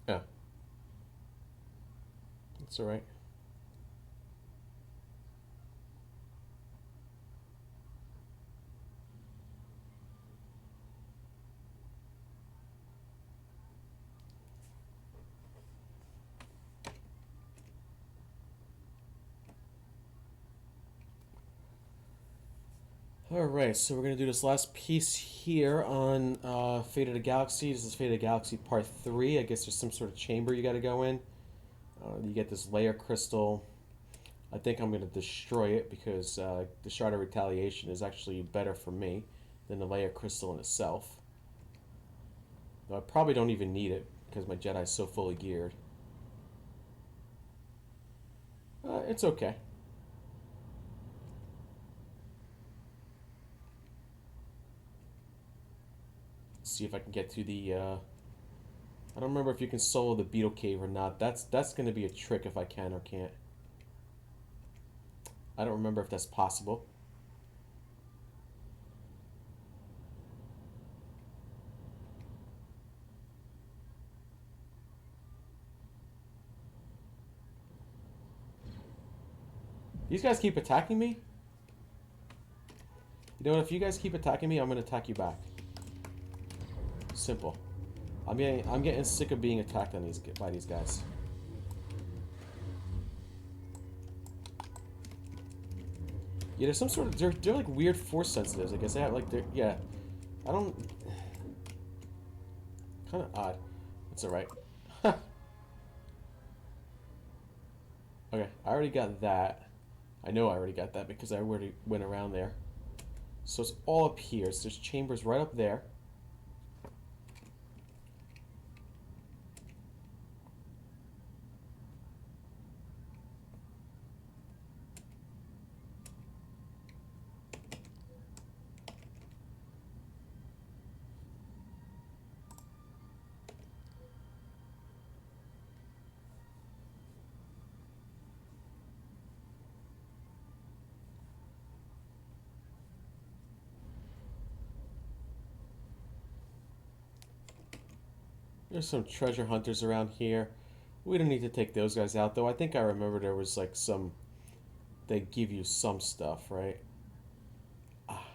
Yeah. That's alright. Alright, so we're going to do this last piece here on Fate of the Galaxy. This is Fate of the Galaxy Part 3. I guess there's some sort of chamber you got to go in. You get this layer crystal. I think I'm going to destroy it because the Shard of Retaliation is actually better for me than the layer crystal in itself. Though I probably don't even need it because my Jedi is so fully geared. It's okay. Let's see if I can get to the... I don't remember if you can solo the Beetle Cave or not. That's going to be a trick if I can or can't. I don't remember if that's possible. These guys keep attacking me? You know what? If you guys keep attacking me, I'm going to attack you back. Simple. I'm getting sick of being attacked on by these guys. Yeah, there's some sort of they're like weird force sensitives. I guess they have like yeah. I don't. Kind of odd. It's alright. Okay, I already got that. I know I already got that because I already went around there. So it's all up here. So there's chambers right up there. There's some treasure hunters around here. We don't need to take those guys out, though. I think I remember there was like some... They give you some stuff, right? Ah.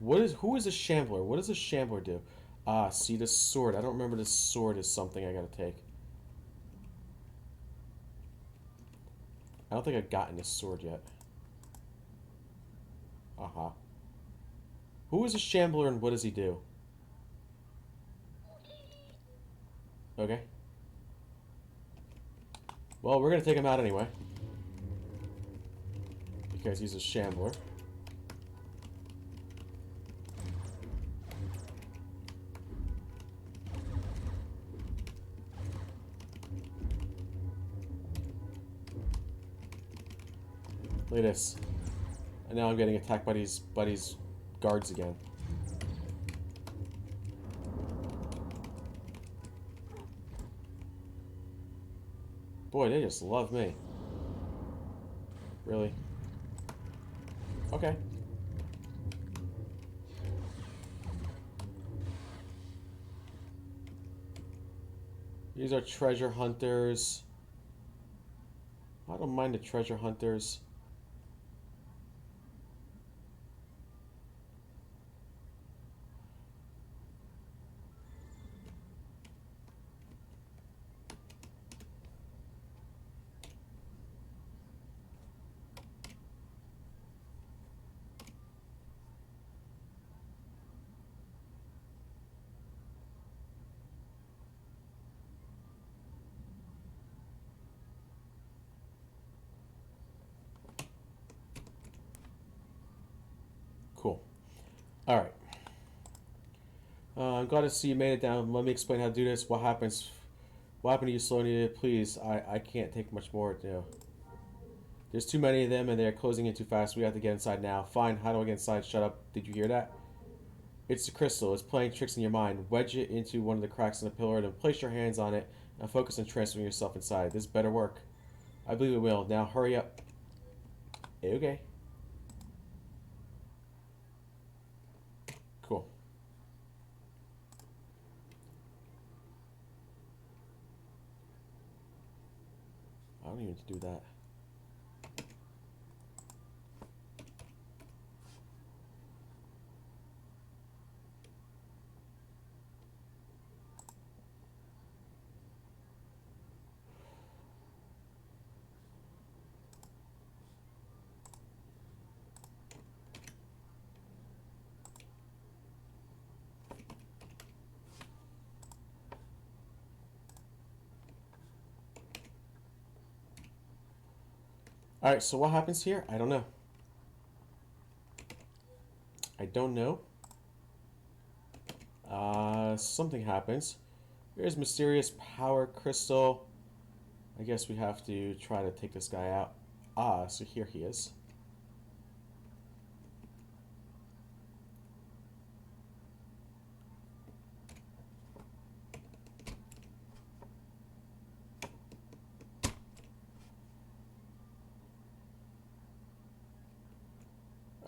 Who is a shambler? What does a shambler do? Ah, see this sword. I don't remember this sword is something I gotta take. I don't think I've gotten this sword yet. Uh-huh. Who is a shambler and what does he do? Okay. Well, we're gonna take him out anyway. Because he's a shambler. Look at this. And now I'm getting attacked by these guards again. Boy, they just love me. Really? Okay. These are treasure hunters. I don't mind the treasure hunters. Cool. Alright. I'm glad to see you made it down. Let me explain how to do this. What happens? What happened to you, Sloan? Please, I can't take much more. You know. There's too many of them, and they're closing in too fast. We have to get inside now. Fine. How do I get inside? Shut up. Did you hear that? It's the crystal. It's playing tricks in your mind. Wedge it into one of the cracks in the pillar, then place your hands on it, and focus on transferring yourself inside. This better work. I believe it will. Now hurry up. Okay. Cool. I don't even need to do that. Alright, so what happens here? I don't know. I don't know. Something happens. Here's mysterious power crystal. I guess we have to try to take this guy out. Ah, so here he is.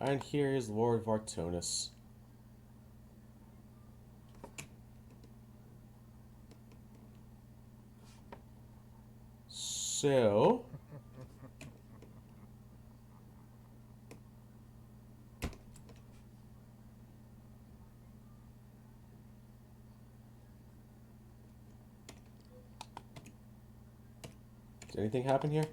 And here is Lord Vartonis. So... Did anything happen here?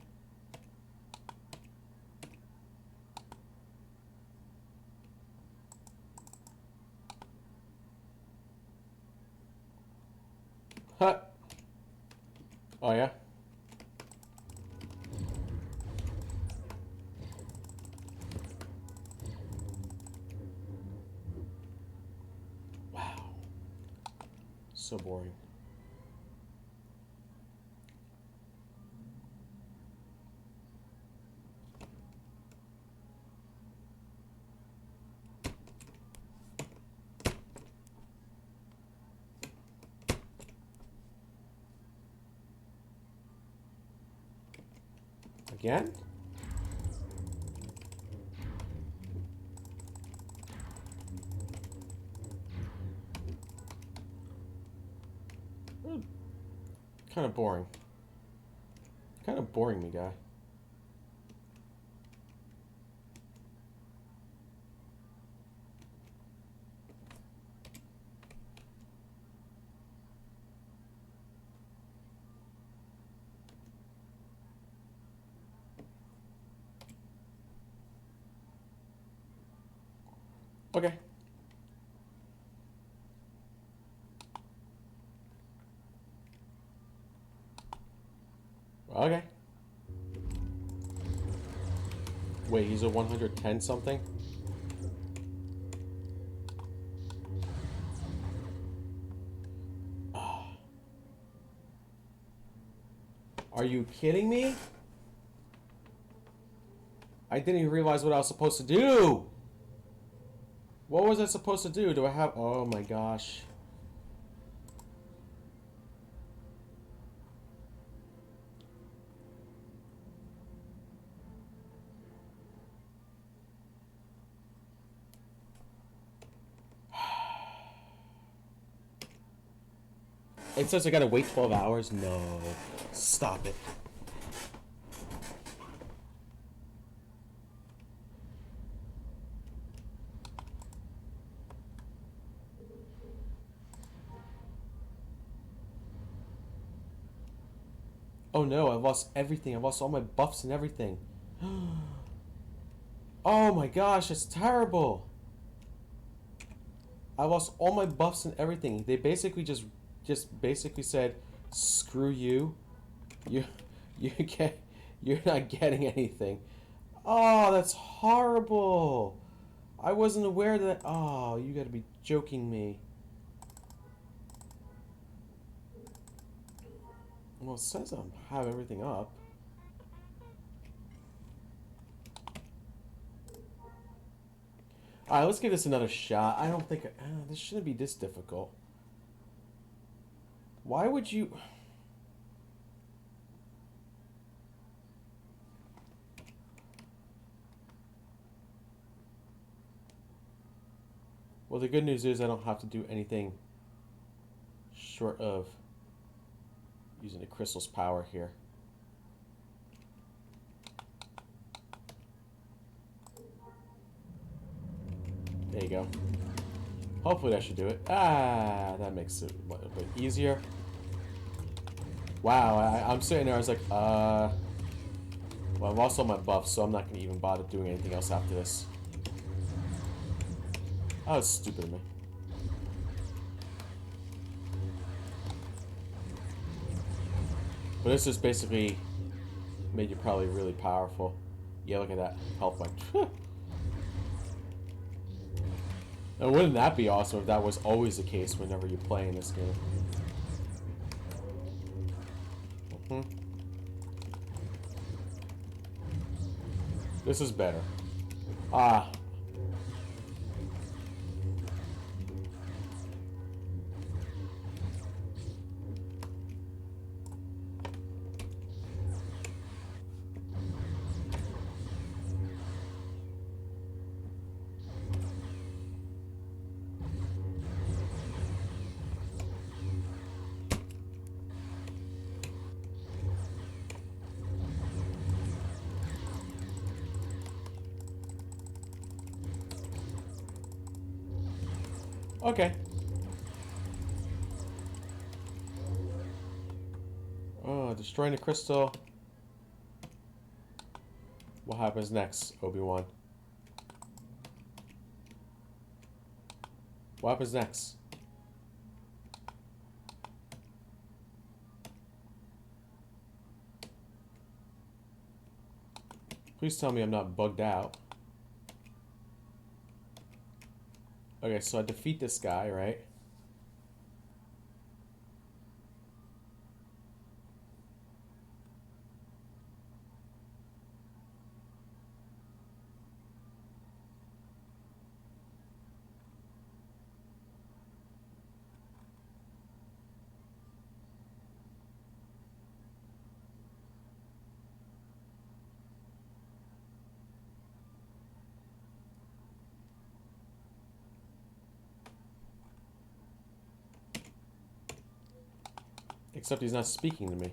Huh. Oh, yeah? Wow. So boring. Again? Kind of boring. Kind of boring me, guy. Okay. Okay. Wait, he's a 110 something? Oh. Are you kidding me? I didn't even realize what I was supposed to do. What was I supposed to do? Do I have... Oh my gosh. It says I gotta wait 12 hours? No. Stop it. Oh no, I lost everything. I lost all my buffs and everything. Oh my gosh, it's terrible. I lost all my buffs and everything. They basically just basically said, "Screw you. You you're not getting anything." Oh, that's horrible. I wasn't aware that. Oh, you got to be joking me. Well, it says I have everything up. Alright, let's give this another shot. I don't think... this shouldn't be this difficult. Why would you... Well, the good news is I don't have to do anything short of using the crystal's power here. There you go. Hopefully that should do it. Ah, that makes it a bit easier. Wow, I'm sitting there, I was like, well, I lost all my buffs, so I'm not going to even bother doing anything else after this. That was stupid of me. But this is basically made you probably really powerful. Yeah, look at that. Health point. Now, wouldn't that be awesome if that was always the case whenever you play in this game? This is better. Ah. Okay. Oh, destroying the crystal. What happens next, Obi-Wan? What happens next? Please tell me I'm not bugged out. Okay, so I defeat this guy, right? Except he's not speaking to me.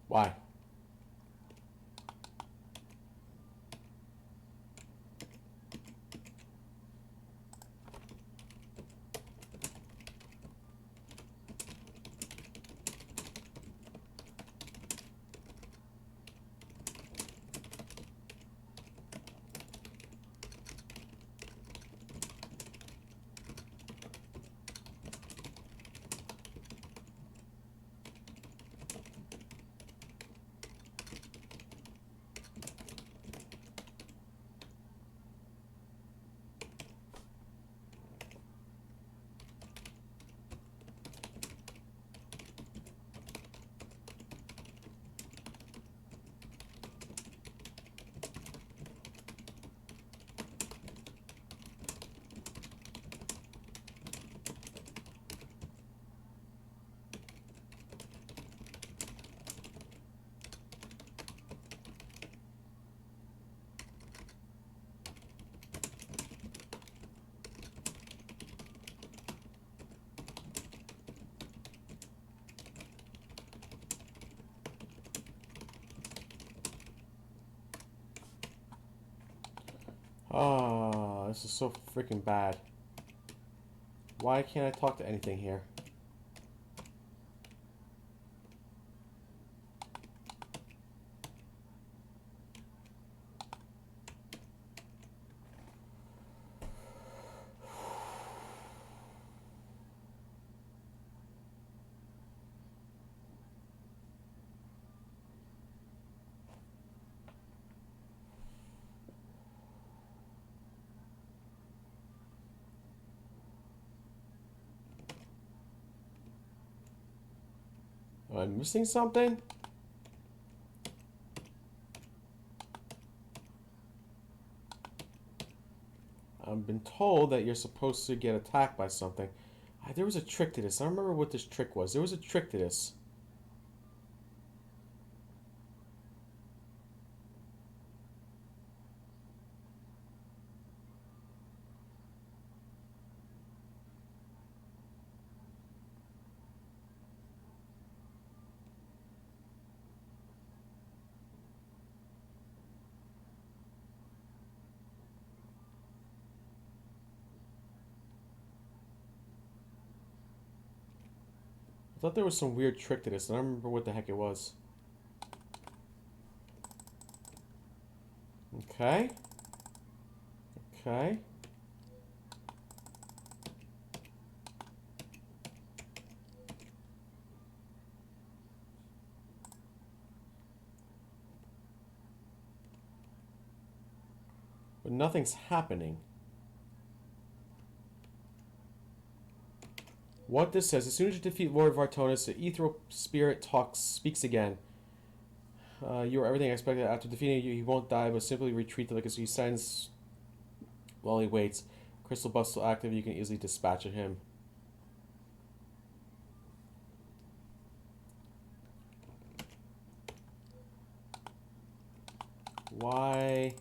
Why? Oh, this is so freaking bad. Why can't I talk to anything here? Am I missing something? I've been told that you're supposed to get attacked by something. There was a trick to this. I don't remember what this trick was. There was a trick to this. I thought there was some weird trick to this. I don't remember what the heck it was. Okay. Okay. nothing's happening. What this says, as soon as you defeat Lord Vartonis, the ethereal spirit speaks again. You are everything I expected. After defeating you, he won't die, but simply retreat to legacy. He signs while he waits. Crystal buff still active, you can easily dispatch at him. Why?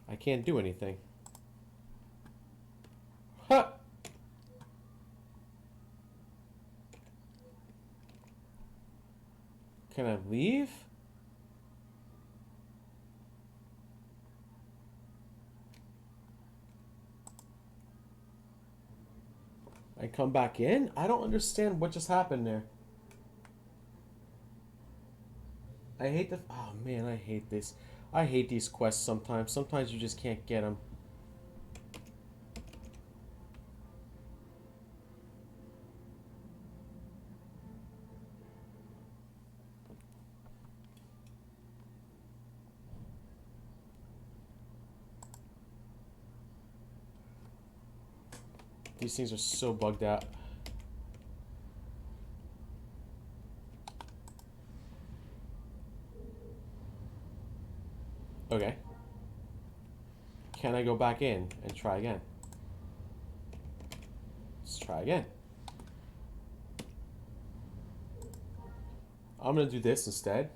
I can't do anything. Huh! Can I leave? I come back in? I don't understand what just happened there. I hate the... Oh, man, I hate this. I hate these quests sometimes. Sometimes you just can't get them. These things are so bugged out. Okay. Can I go back in and try again? Let's try again. I'm gonna do this instead.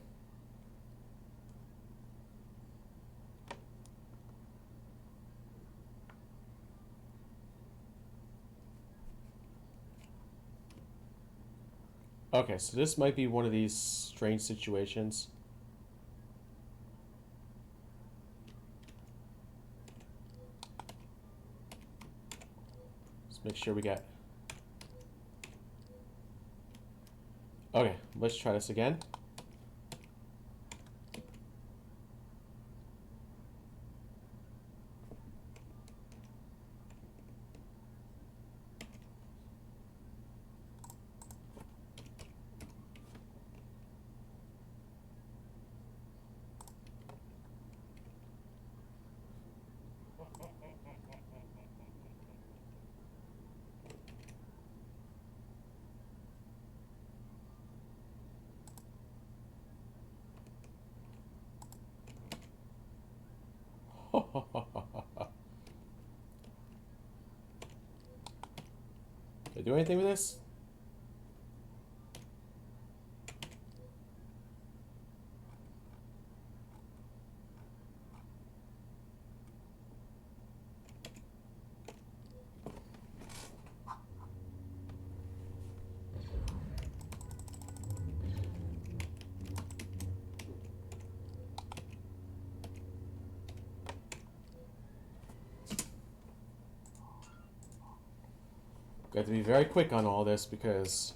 Okay, so this might be one of these strange situations. Let's make sure we get... Okay, let's try this again. Did I do anything with this? Got to be very quick on all this because...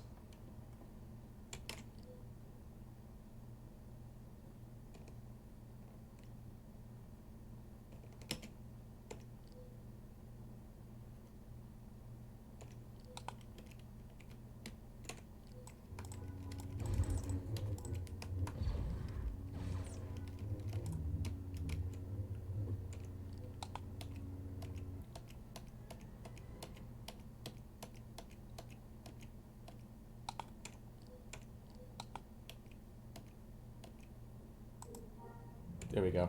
There we go.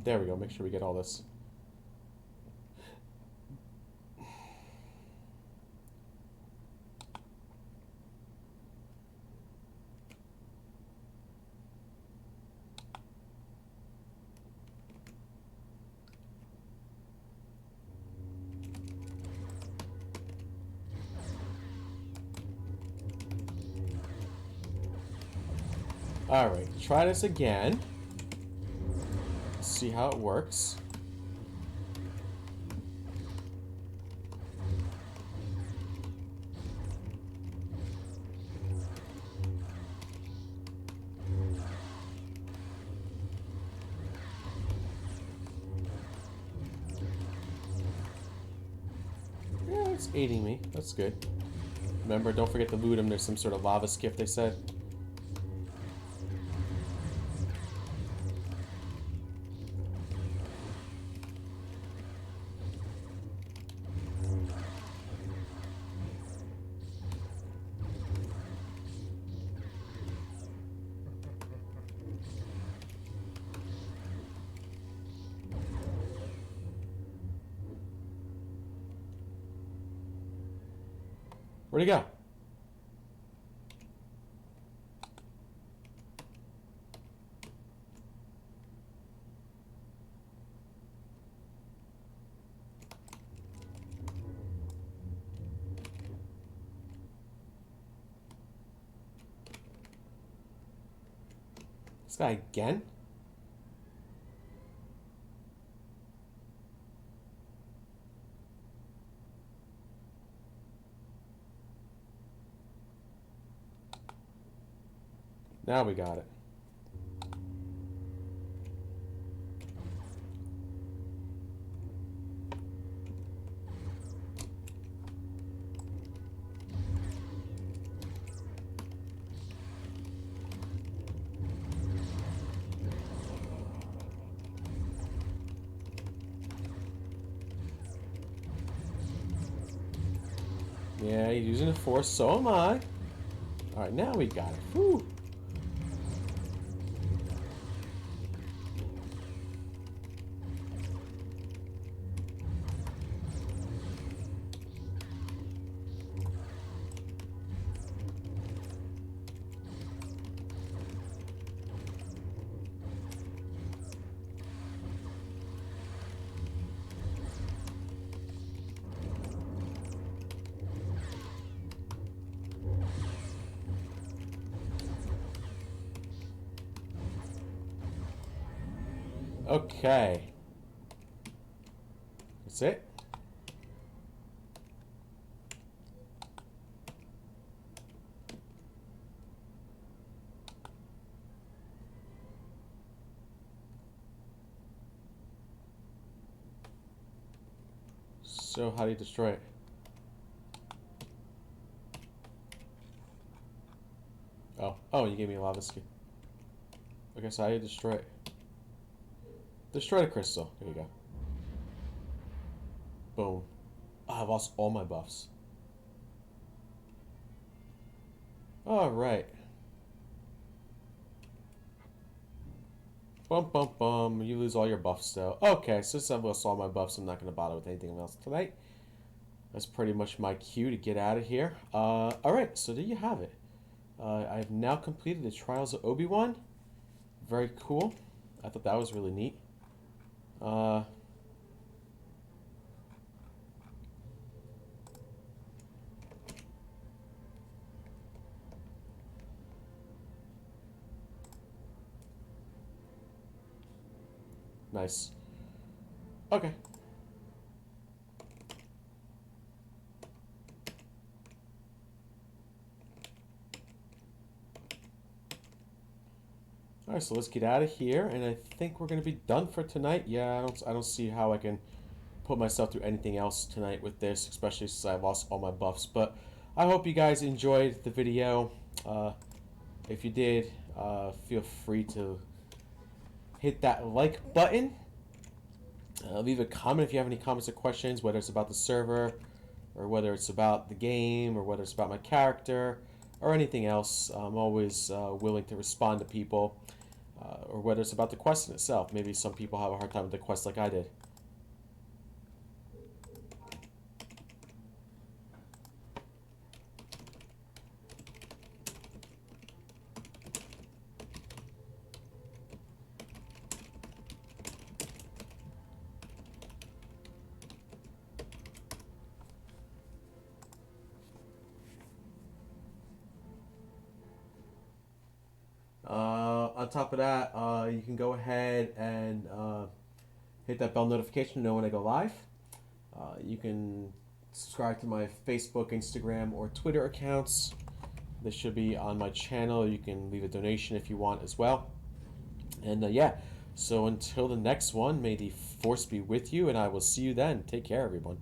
There we go. Make sure we get all this. Alright, try this again. See how it works. Yeah, it's aiding me. That's good. Remember, don't forget to loot him. There's some sort of lava skiff, they said. Where'd he go? This guy again? Now we got it. Yeah, he's using the force, so am I. Alright, now we got it. Whew. Okay. That's it. So how do you destroy it? Oh, you gave me a lava ski. Okay, so how do you destroy it? Destroy the crystal. There you go. Boom. Oh, I've lost all my buffs. Alright. Bum bum bum. You lose all your buffs though. Okay, since I've lost all my buffs, I'm not going to bother with anything else tonight. That's pretty much my cue to get out of here. Alright, so there you have it. I've now completed the Trials of Obi-Wan. Very cool. I thought that was really neat. Nice. Okay. All right, so let's get out of here, and I think we're gonna be done for tonight. Yeah, I don't see how I can put myself through anything else tonight with this, especially since I lost all my buffs. But I hope you guys enjoyed the video. If you did, feel free to hit that like button. Leave a comment if you have any comments or questions, whether it's about the server, or whether it's about the game, or whether it's about my character, or anything else. I'm always willing to respond to people, or whether it's about the quest in itself. Maybe some people have a hard time with the quest like I did. On top of that, you can go ahead and hit that bell notification to know when I go live. You can subscribe to my Facebook, Instagram, or Twitter accounts. This should be on my channel. You can leave a donation if you want as well. And yeah, so until the next one, may the force be with you, and I will see you then. Take care, everyone.